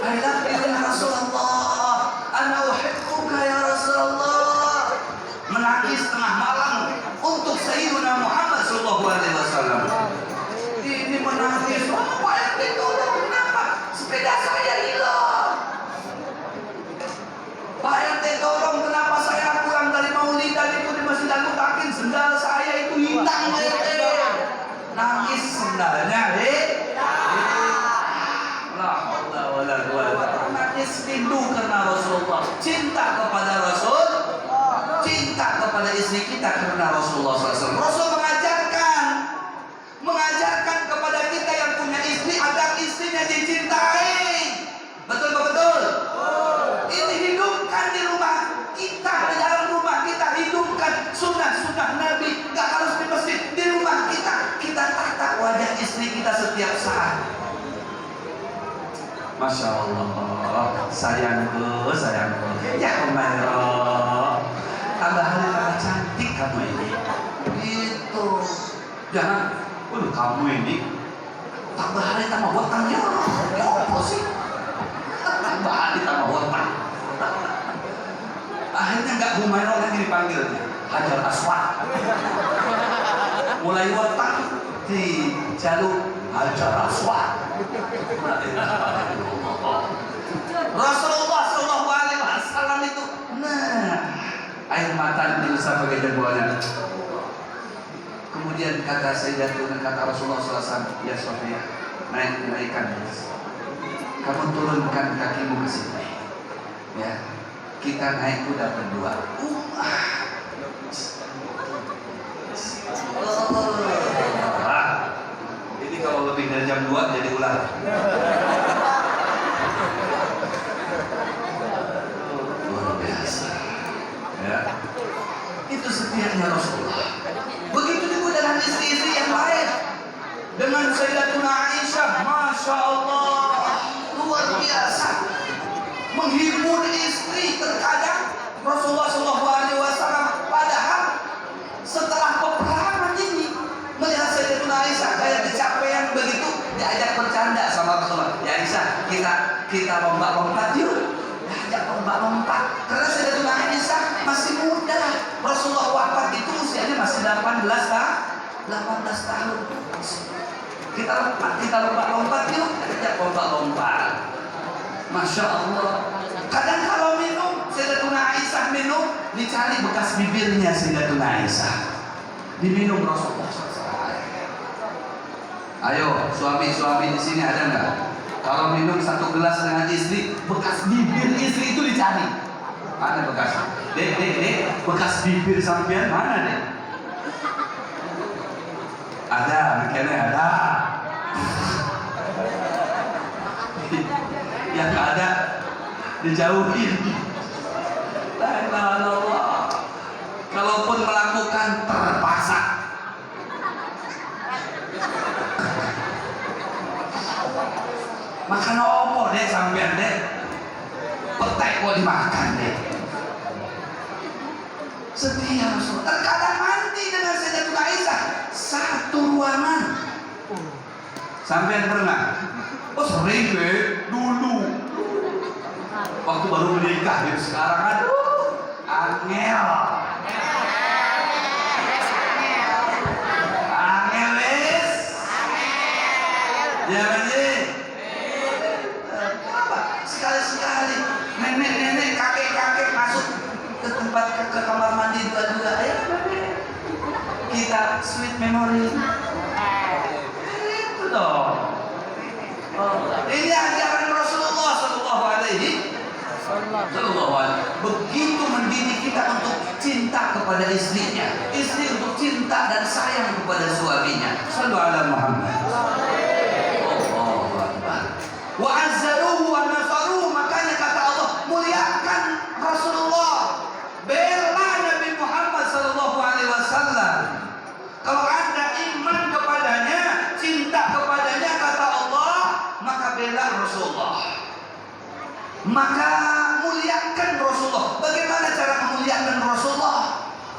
I love you ya Rasulullah, ana uhibbuka ya Rasulullah. Menangis tengah malam untuk Sayyidina Muhammad sallallahu alaihi wasallam. Ini menangis, Pak RT tolong, kenapa sepeda saya hilang? Pak RT tolong, kenapa saya pulang dari Maulidan itu di Masjid Al-Mutakin, sendal saya itu hilang. Nangis sendalnya, nangis rindu karena Rasulullah, cinta kepada Rasul, cinta kepada istri kita karena Rasulullah SAW. Rasul mengajarkan kepada kita yang punya istri agar istrinya dicintai. Betul? Ini hidupkan di rumah kita, di dalam rumah kita hidupkan sunnah Masya Allah, sayangku, ya Umairah, tambah hari tambah cantik kamu ini. Gitu, jangan, kamu ini tambah hari tambah wetang ya apa sih? Tambah hari tambah wetang. Akhirnya nggak Umairah lagi dipanggil, Hajar Aswad. Mulai wetang di jalur Hajar Aswad. Rasulullah Shallallahu Alaihi Wasallam itu, air mata diusap pakai jempolnya. Kemudian kata Sayyidatuna, kata Rasulullah SAW, ya Sofia, naikkan, kamu turunkan kakimu ke sini, ya, kita naik kuda berdua. Ini kalau lebih dari jam 2 jadi ular. Luar biasa. Ya. Itu setiapnya Rasulullah. Begitu juga dengan istri-istri yang lain. Dengan Sayyidatuna Aisyah, Masya Allah, luar biasa. Menghibur istri terkadang Rasulullah SAW. Padahal setelah peperangan ini, melihat Sayyidatuna Aisyah kayak kecapean begitu, diajak bercanda sama Rasulullah. Ya Aisyah, kita lompat-lompat yuk. Diajak lompat-lompat. Karena Sayyidatuna Aisyah masih muda. Rasulullah wafat itu usianya masih 18 tahun. Kita lompat-lompat yuk. Diajak lompat-lompat. Masya Allah. Kadang kalau minum, Sayyidatuna Aisyah minum, dicari bekas bibirnya Sayyidatuna Aisyah. Diminum Rasulullah SAW. Ayo, suami-suami di sini ada nggak? Kalau minum satu gelas dengan istri, bekas bibir istri itu dicari. Mana bekas? Dek, bekas bibir sampean mana dek? Ada, mikirnya ada. Yang ada dijauhin. La ilaha illallah. Kalaupun melakukan terpaksa. Makan opo deh sampean deh. Petek kok dimakan deh. Setia Rasul. Terkadang mandi dengan Sayyidatuna Aisyah satu ruangan. Sampean pernah? Oh sering deh dulu. Waktu baru menikah, ya sekarang aduh angel wis. Ya bener. Sekali-sekali nenek-nenek, kakek-kakek masuk ke tempat ke kamar mandi dua-dua. Ayo kita sweet memory. Itu dong. Ini ajaran Rasulullah Sallallahu Alaihi Wasallam. Begitu mendidik kita untuk cinta kepada istrinya, istri untuk cinta dan sayang kepada suaminya. Sallu ala Muhammad. Allahu Akbar. Wa azzaruhu wa nasaruhu. Makanya kata Allah, muliakan Rasulullah, bela Nabi Muhammad Sallallahu Alaihi Wasallam. Kalau Anda iman kepadanya, cinta kepadanya, kata Allah, maka bela Rasulullah, maka muliakan Rasulullah. Bagaimana cara memuliakan Rasulullah?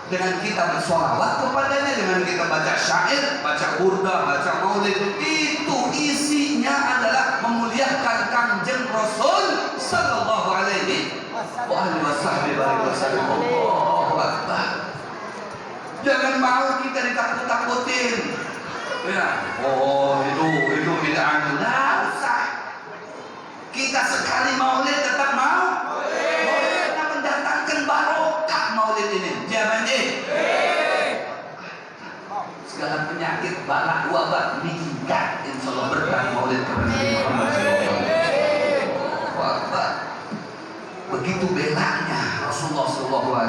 Dengan kita bersolawat kepadanya, dengan kita baca syair, baca burda, baca maulid. Itu isinya adalah memuliakan Kangjeng Rasul Sallallahu Alaihi Wasallam. Allahu Akbar. Jangan mau kita ditakut-takutin. Ya, oh itu bid'ah. Nggak usah. Kita sekali maulid tetap mau. Maulid karena mendatangkan barokah maulid ini. Jangan segala penyakit, balak, wabah minggat. Insyaallah berkah maulid kepada Muhammad SAW. Begitu belanya Rasulullah SAW.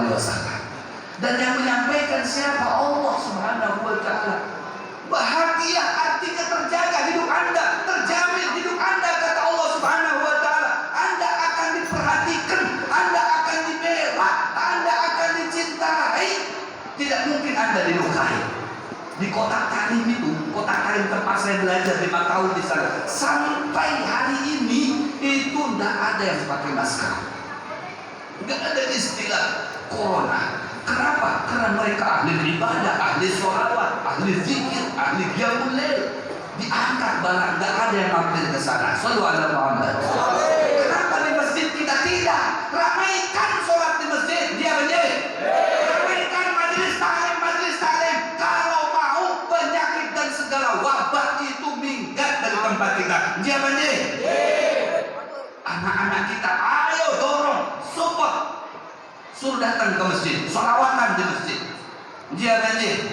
Dan yang menyampaikan siapa? Allah Subhanahu wa Ta'ala. Bahagia artinya terjaga hidup Anda, terjamin hidup Anda, kata Allah Subhanahu wa Ta'ala. Anda akan diperhatikan, Anda akan dibela, Anda akan dicintai. Tidak mungkin Anda dilukai. Di kota Karim itu, kota Karim tempat saya belajar 5 tahun di sana, sampai hari ini itu tidak ada yang pakai masker, nggak ada istilah corona. Kenapa? Karena mereka ahli ibadah, ahli sholawat, ahli zikir, ahli qiyamul lail. Diangkat barang, nggak ada yang mampir ke sana. Shallallahu alaihi Muhammad. Kenapa di masjid kita tidak? Ramaikan sholat di masjid, dia menjadi. Ramaikan majelis taklim. Kalau mau penyakit dan segala wabah itu minggat dari tempat kita, dia menjadi. Anak-anak kita, ayo dorong, support. Suruh datang ke masjid, sholawatan di masjid. Dia janji.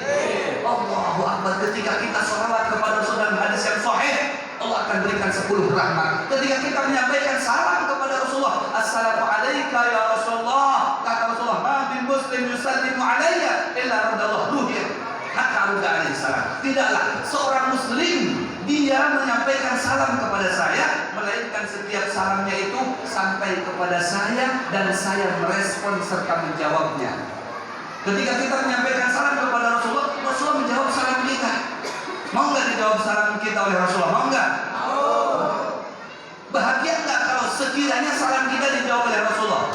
Allahu Akbar. Ketika kita sholawat kepada Rasul hadis yang sahih, Allah akan berikan 10 rahmat. Ketika kita menyampaikan salam kepada Rasulullah, assalamu alayka ya Rasulullah, kata Rasulullah, ma bin muslim yusallimu alayya illa radallahu ruhiyah. Hatta rudha alaihi salam. Tidaklah seorang muslim dia menyampaikan salam kepada saya, melainkan setiap salamnya itu sampai kepada saya dan saya merespon serta menjawabnya. Ketika kita menyampaikan salam kepada Rasulullah, Rasulullah menjawab salam kita. Mau nggak dijawab salam kita oleh Rasulullah? Mau nggak? Bahagia nggak kalau sekiranya salam kita dijawab oleh Rasulullah?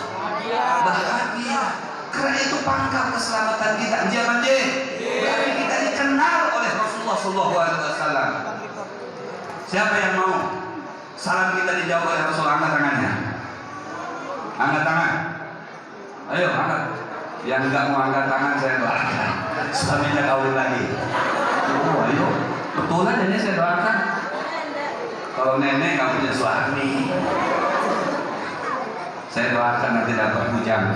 Bahagia. Karena itu pangkal keselamatan kita. Jangan deh. Berarti kita dikenal oleh Rasulullah SAW. Siapa yang mau salam kita dijawab oleh Rasulullah? Angkat tangannya. Angkat tangan. Ayo angkat. Yang nggak mau angkat tangan saya doakan suaminya kawin lagi. Oh ayo, betulan ini saya doakan. Kalau nenek nggak punya suami, saya doakan nanti dapat bujang.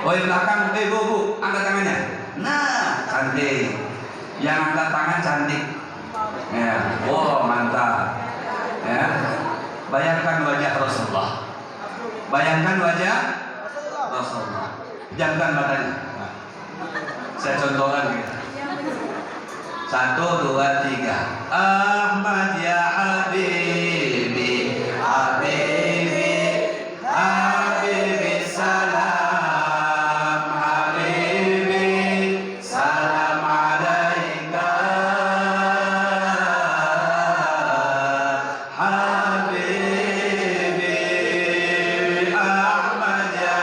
Oh di belakang, bu, angkat tangannya. Nah, cantik. Yang angkat tangan cantik. Ya, oh mantap. Ya, bayangkan wajah Rasulullah. Bayangkan wajah Rasulullah. Jangan matanya. Saya contohkan gitu. 1, 2, 3. Ahmad ya Habibi, Habibi, Habibi salam, Habibi salam alaika, Habibi Ahmad ya.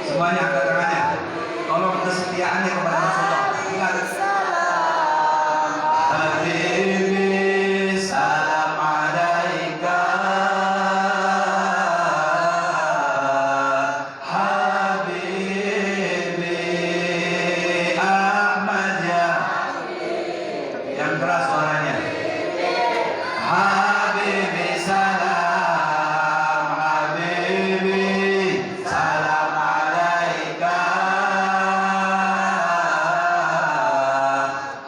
Semuanya angkat tangannya. Tolong kesetiaannya kepada Rasulullah. Habibi salam alaika, Habibi Ahmad ya. Yang keras suaranya. Habibi salam, Habibi salam alaika,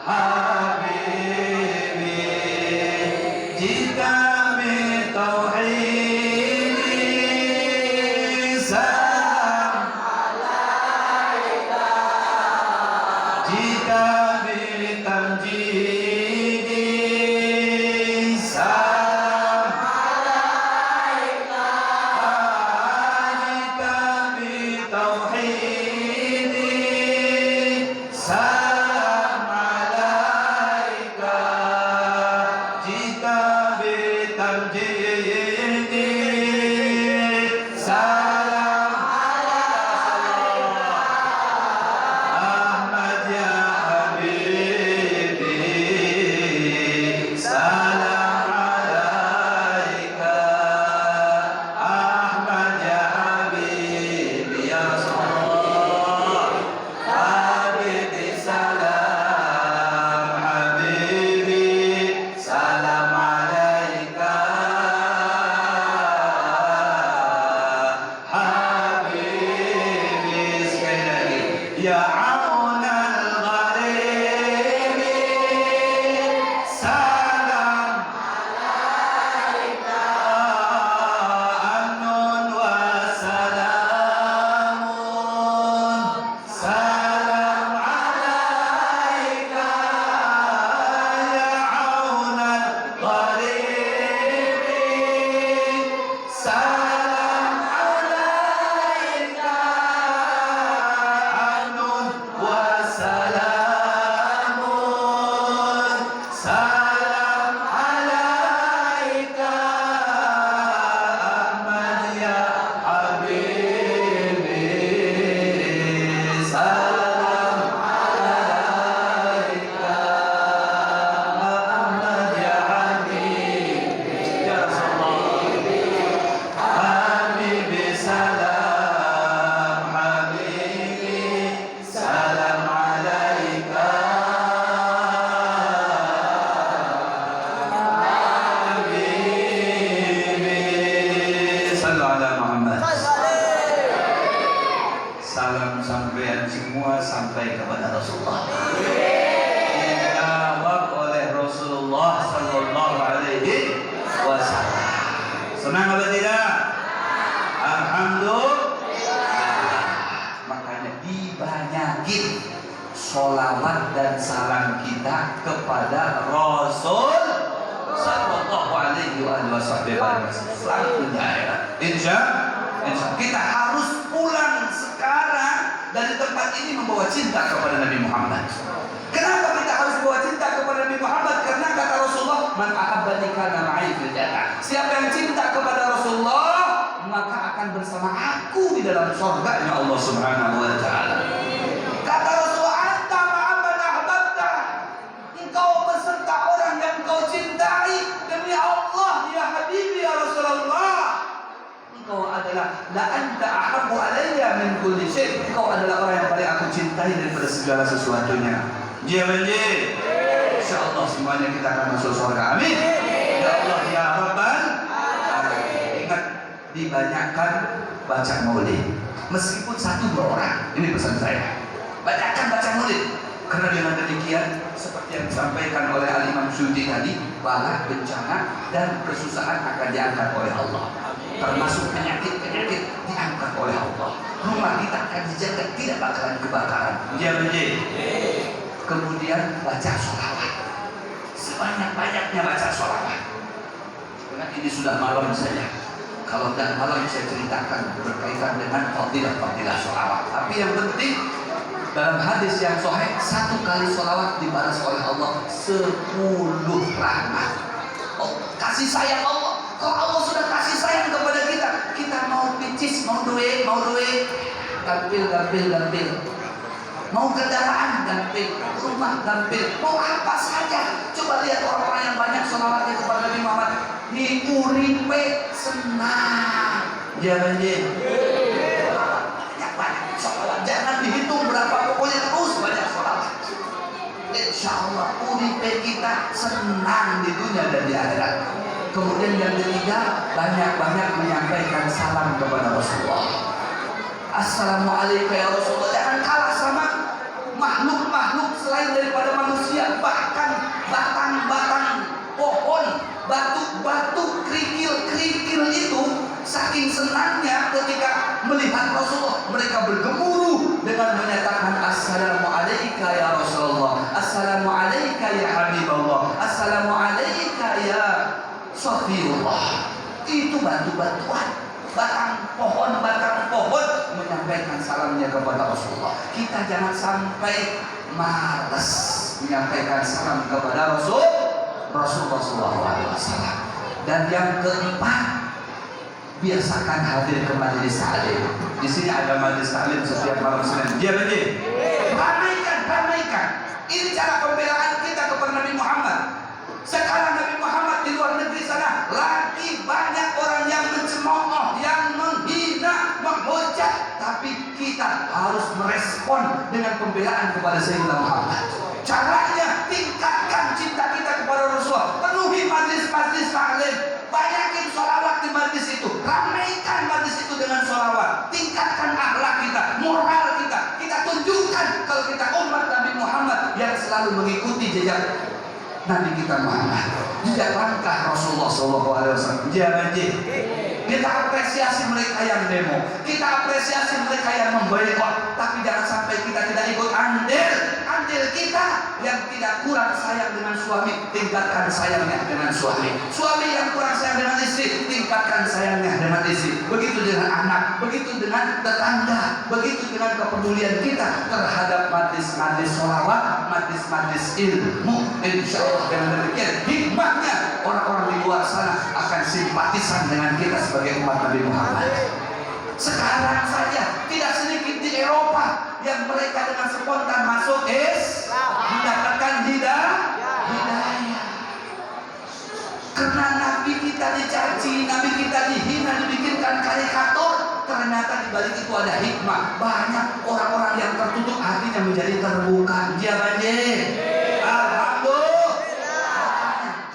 Habibi. Jika bitauhidi salam alaika, jika bitamjidi salam alaika, jika bitauhidi salam alaika, jika bitamjidi salam alaika, Ahmad ya Habibi, sholawat dan salam kita kepada Rasul Sallallahu Alaihi Wasallam. Selanjutnya, insya kita harus pulang sekarang dari tempat ini membawa cinta kepada Nabi Muhammad. Kenapa kita harus bawa cinta kepada Nabi Muhammad? Karena kata Rasulullah, man ahabbani kana ma'i fil jannah. Siapa yang cinta kepada Rasulullah, maka akan bersama aku di dalam surganya Allah Subhanahu wa taala. Kata Rasulullah, anta ma'aman ahbabta. Engkau beserta orang yang engkau cintai demi Allah ya Habibi ya Rasulullah. Engkau adalah la anta ahabbu alayya min kulli syai'. Engkau adalah orang yang paling aku cintai daripada segala sesuatunya. Ya benci. Insyaallah semuanya kita akan masuk surga. Amin. Ya Allah ya Rabbal alamin. Ingat, dibanyakkan baca maulid. Meskipun 1-2 orang. Ini pesan saya. Banyakkan baca maulid. Karena dengan demikian seperti yang disampaikan oleh Al-Imam Suyuti tadi, bala, bencana dan kesusahan akan diangkat oleh Allah. Termasuk penyakit-penyakit diangkat oleh Allah. Rumah kita akan dijaga, tidak bakalan kebakaran. Ya benci. Kemudian baca sholawat, sebanyak-banyaknya baca sholawat. Karena ini sudah malam saja. Kalau tidak malam saya ceritakan berkaitan dengan fadilah sholawat. Tapi yang penting dalam hadis yang sahih, 1 kali sholawat dibalas oleh Allah 10 rahmat. Oh, kasih sayang Allah. Kalau Allah sudah kasih sayang kepada kita, kita mau picis, mau duit, gampil. Mau kendaraan gampil, rumah gampil, mau apa saja. Coba lihat orang-orang yang banyak sholawatnya kepada Nabi Muhammad. Ni uripe senang. Ya banjir. Banyak sholawat. Jangan dihitung berapa, pokoknya terus banyak sholawat. Insya Allah uripe kita senang di dunia dan di akhirat. Kemudian yang ketiga, banyak-banyak menyampaikan salam kepada Rasulullah. Assalamualaikum ya Rasulullah. Jangan kalah sama makhluk-makhluk selain daripada manusia. Bahkan batang-batang pohon, batu-batu, kerikil-kerikil itu saking senangnya ketika melihat Rasulullah, mereka bergemuruh dengan menyatakan Assalamualaikum ya Rasulullah, Assalamualaikum ya Habibullah, Assalamualaikum ya Safiyullah. Itu batu-batuan, batang pohon menyampaikan salamnya kepada Rasulullah. Kita jangan sampai malas menyampaikan salam kepada Rasulullah SAW. Dan yang keempat, biasakan hadir ke majelis taklim. Di sini ada majelis taklim setiap malam Senin. Dia benci. Ramaikan. Ini cara pembelaan kita kepada Nabi Muhammad. Sekarang Nabi Muhammad di luar negeri sana lagi banyak orang yang mencemooh, yang menghina, menghujat, tapi kita harus merespon dengan pembelaan kepada Sayyidina Muhammad. Caranya tingkatkan cinta kita kepada Rasulullah, penuhi majlis-majlis taklim, banyakin sholawat di majlis itu, ramaikan majlis itu dengan sholawat, tingkatkan akhlak kita, moral kita. Kita tunjukkan kalau kita umat Nabi Muhammad yang selalu mengikuti jejak Nabi kita Muhammad, jejak langkah Rasulullah SAW. Jangan kita apresiasi mereka yang demo, kita apresiasi mereka yang memboikot, tapi jangan sampai kita tidak ikut andil kita yang tidak kurang sayang dengan suami, tingkatkan sayangnya dengan suami. Suami yang kurang sayang dengan istri, tingkatkan sayangnya dengan istri. Begitu dengan anak, begitu dengan tetangga, begitu dengan kepedulian kita terhadap majlis-majlis sholawat, majlis-majlis ilmu. Insya Allah dengan demikian hikmahnya orang-orang di luar sana akan simpatisan dengan kita sebagai umat Nabi Muhammad. Sekarang saja tidak sedikit di Eropa yang mereka dengan spontan masuk mendapatkan hidayah. Karena Nabi kita dicaci, Nabi kita dihina, dibikinkan karikatur. Ternyata di balik itu ada hikmah. Banyak orang-orang yang tertutup hatinya menjadi terbuka. Dia banjir. Alhamdulillah.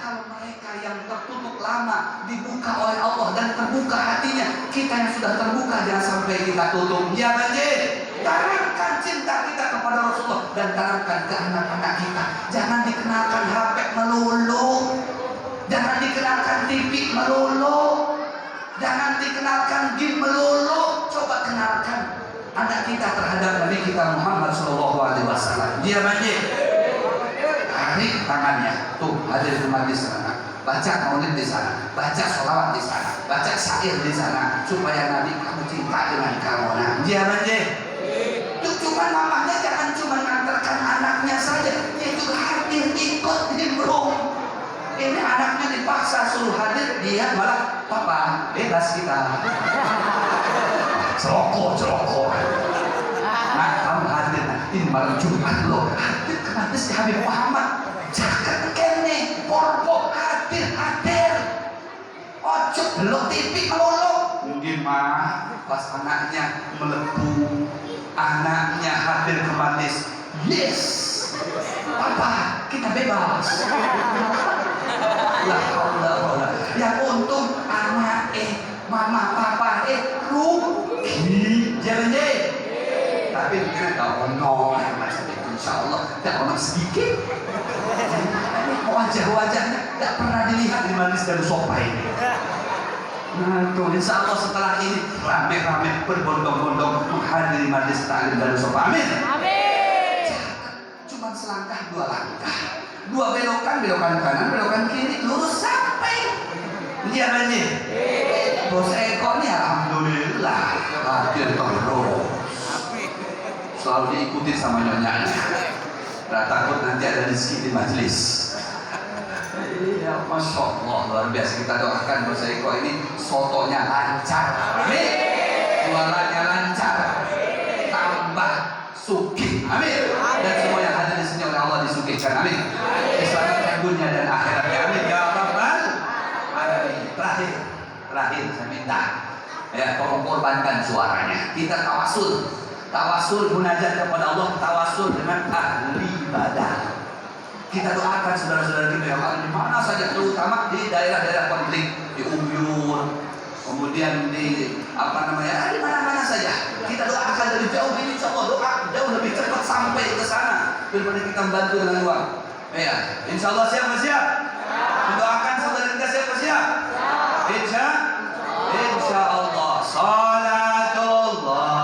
Kalau mereka yang tertutup lama dibuka oleh Allah dan terbuka hatinya, kita yang sudah terbuka jangan sampai kita tutup. Dia banjir. Tanamkan cinta kita kepada Rasulullah dan tanamkan ke anak-anak kita. Jangan dikenalkan HP melulu, jangan dikenalkan TV melulu, jangan dikenalkan game melulu. Coba kenalkan anak kita terhadap Nabi kita Muhammad Sallallahu Alaihi Wasallam. Dia banjir. Tarik tangannya, tuh hadir di majlis sana. Baca maulid di sana, baca sholawat di sana, baca syair di sana, supaya Nabi kamu cinta dengan kamu. Nah, dia banjir. Itu cuma mamanya, jangan cuma ngantarkan anaknya saja, dia juga hadir ikut nimbrung. Ini anaknya dipaksa suruh hadir, dia malah papa bebas kita. Celoko. Nah, kamu hadir, ini malam Jumat loh. Hadir ke majlis di Habib Muhammad. Jangan kene, porpo hadir. Ojo belok TV melulu. Mungkin mah pas anaknya melebu, anaknya hadir ke majlis. Yes, papa kita bebas. Yang untung anak mama papa rugi. Jangan deh. Tapi kita tak ono macam itu. Insya Allah tak ono sedikit. Wajah-wajahnya tak pernah dilihat di manis dan sopa ini. Nah, tuh insya Allah setelah ini rame-rame berbondong-bondong menghadiri manis taklim dan sopa. Amin. Cuma selangkah dua langkah. Dua belokan kanan, belokan kiri, lurus sampai. Dia banjir. Bos Eko ini alhamdulillah hadir terus. Selalu diikuti sama nyonyanya. Gak takut nanti ada rezeki di majelis. Ya, Masya Allah, luar biasa. Kita doakan Bos Eko ini sotonya lancar, amin. Suaranya lancar, tambah sugih, amin. Dan semua yang hadir di sini oleh Allah disugihkan, amin. Diselamatkan dunia dan akhiratnya, amin. Ya Rabbal alamin. Terakhir saya minta, ya, tolong korbankan suaranya. Kita tawasul munajat kepada Allah, tawasul dengan ahli ibadah. Kita doakan saudara-saudara kita yang ada di mana saja, terutama di daerah-daerah konflik, di Uyur, kemudian di di mana-mana saja. Kita doakan dari jauh ini, insya Allah doa jauh lebih cepat sampai ke sana daripada kita membantu dengan uang. Ya, insya Allah siap. Mendoakan saudara kita siap. Insya Allah. Salatullah.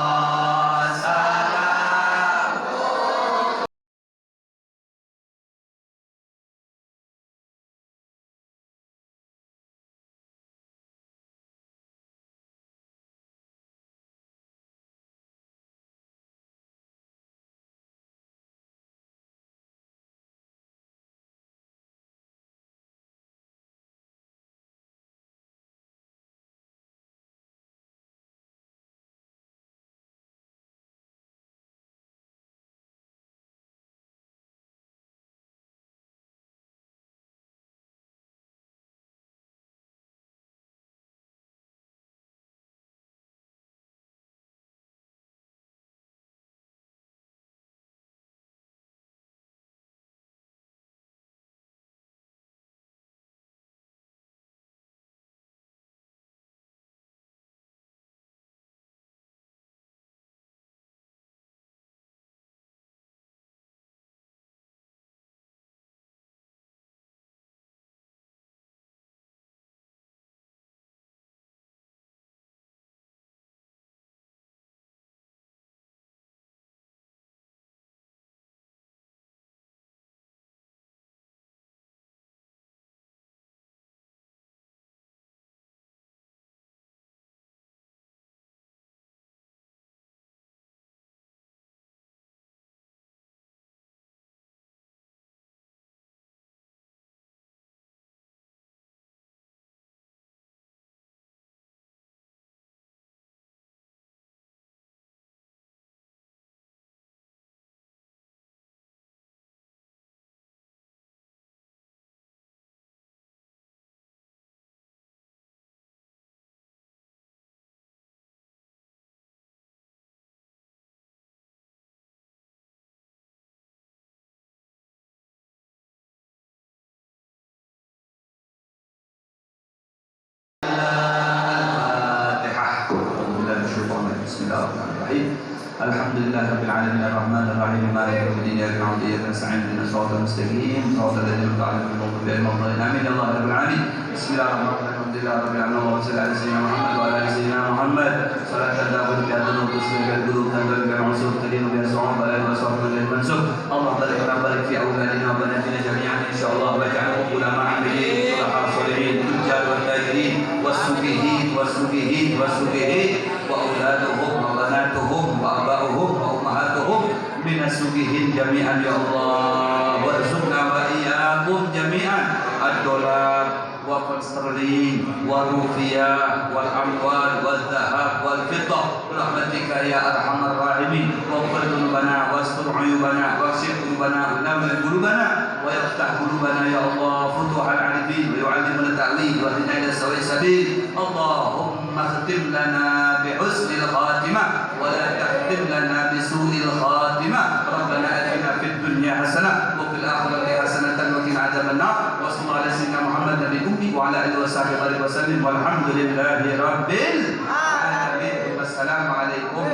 Alhamdulillahirabbil alamin arrahmanir rahim maliki yaumiddin iyyaka na'budu wa iyyaka nasta'in ihdinas siratal mustaqim siratal ladzina an'amta 'alaihim ghairil maghdubi 'alaihim waladdallin amin ya Allah rabbal alamin. Bismillahirrahmanirrahim. alhamdulillah rabbil alamin wa sallallahu alaihi wasallam Muhammad wa ala sayyidina Muhammad salatan dapat diatur untuk sebagai guru dan dengan maksud tadi nabi sallallahu alaihi wasallam dan mansub Allah barik lana barik fi auladina wa banatina jami'an insyaallah wa ja'alna ulama amilin sulahah solihin tujjar wa tajirin wasubihin wasubihin wasubihin wa auladuhum wa banatuhum wa aba'uhum wa ummahatuhum minasubihin jami'an ya Allah warzuqna wa iyyakum jami'an ad-dolar wa sterling wa rupiah wal amwal wal dhahab wal fiddah rahmatika ya arhamar rahimin wa qul dhunubana wastur uyubana wasir qulubana namil qulubana wa yaftah qulubana ya Allah futuhal arifin wa yu'allimuna ta'wil wa hdina ila sawi sabil Allahumma khtim lana bi husnil khatimah wa la takhtim lana bi su'il khatimah rabbana atina fid dunya hasanah wa fil akhirati hasanatan wa qina adzaban nar wa sallallahu alaihi wasallam Muhammad nabi ummi wa ala alihi wa sahbihi wa sallam walhamdulillahi rabbil alamin. Wassalamu alaikum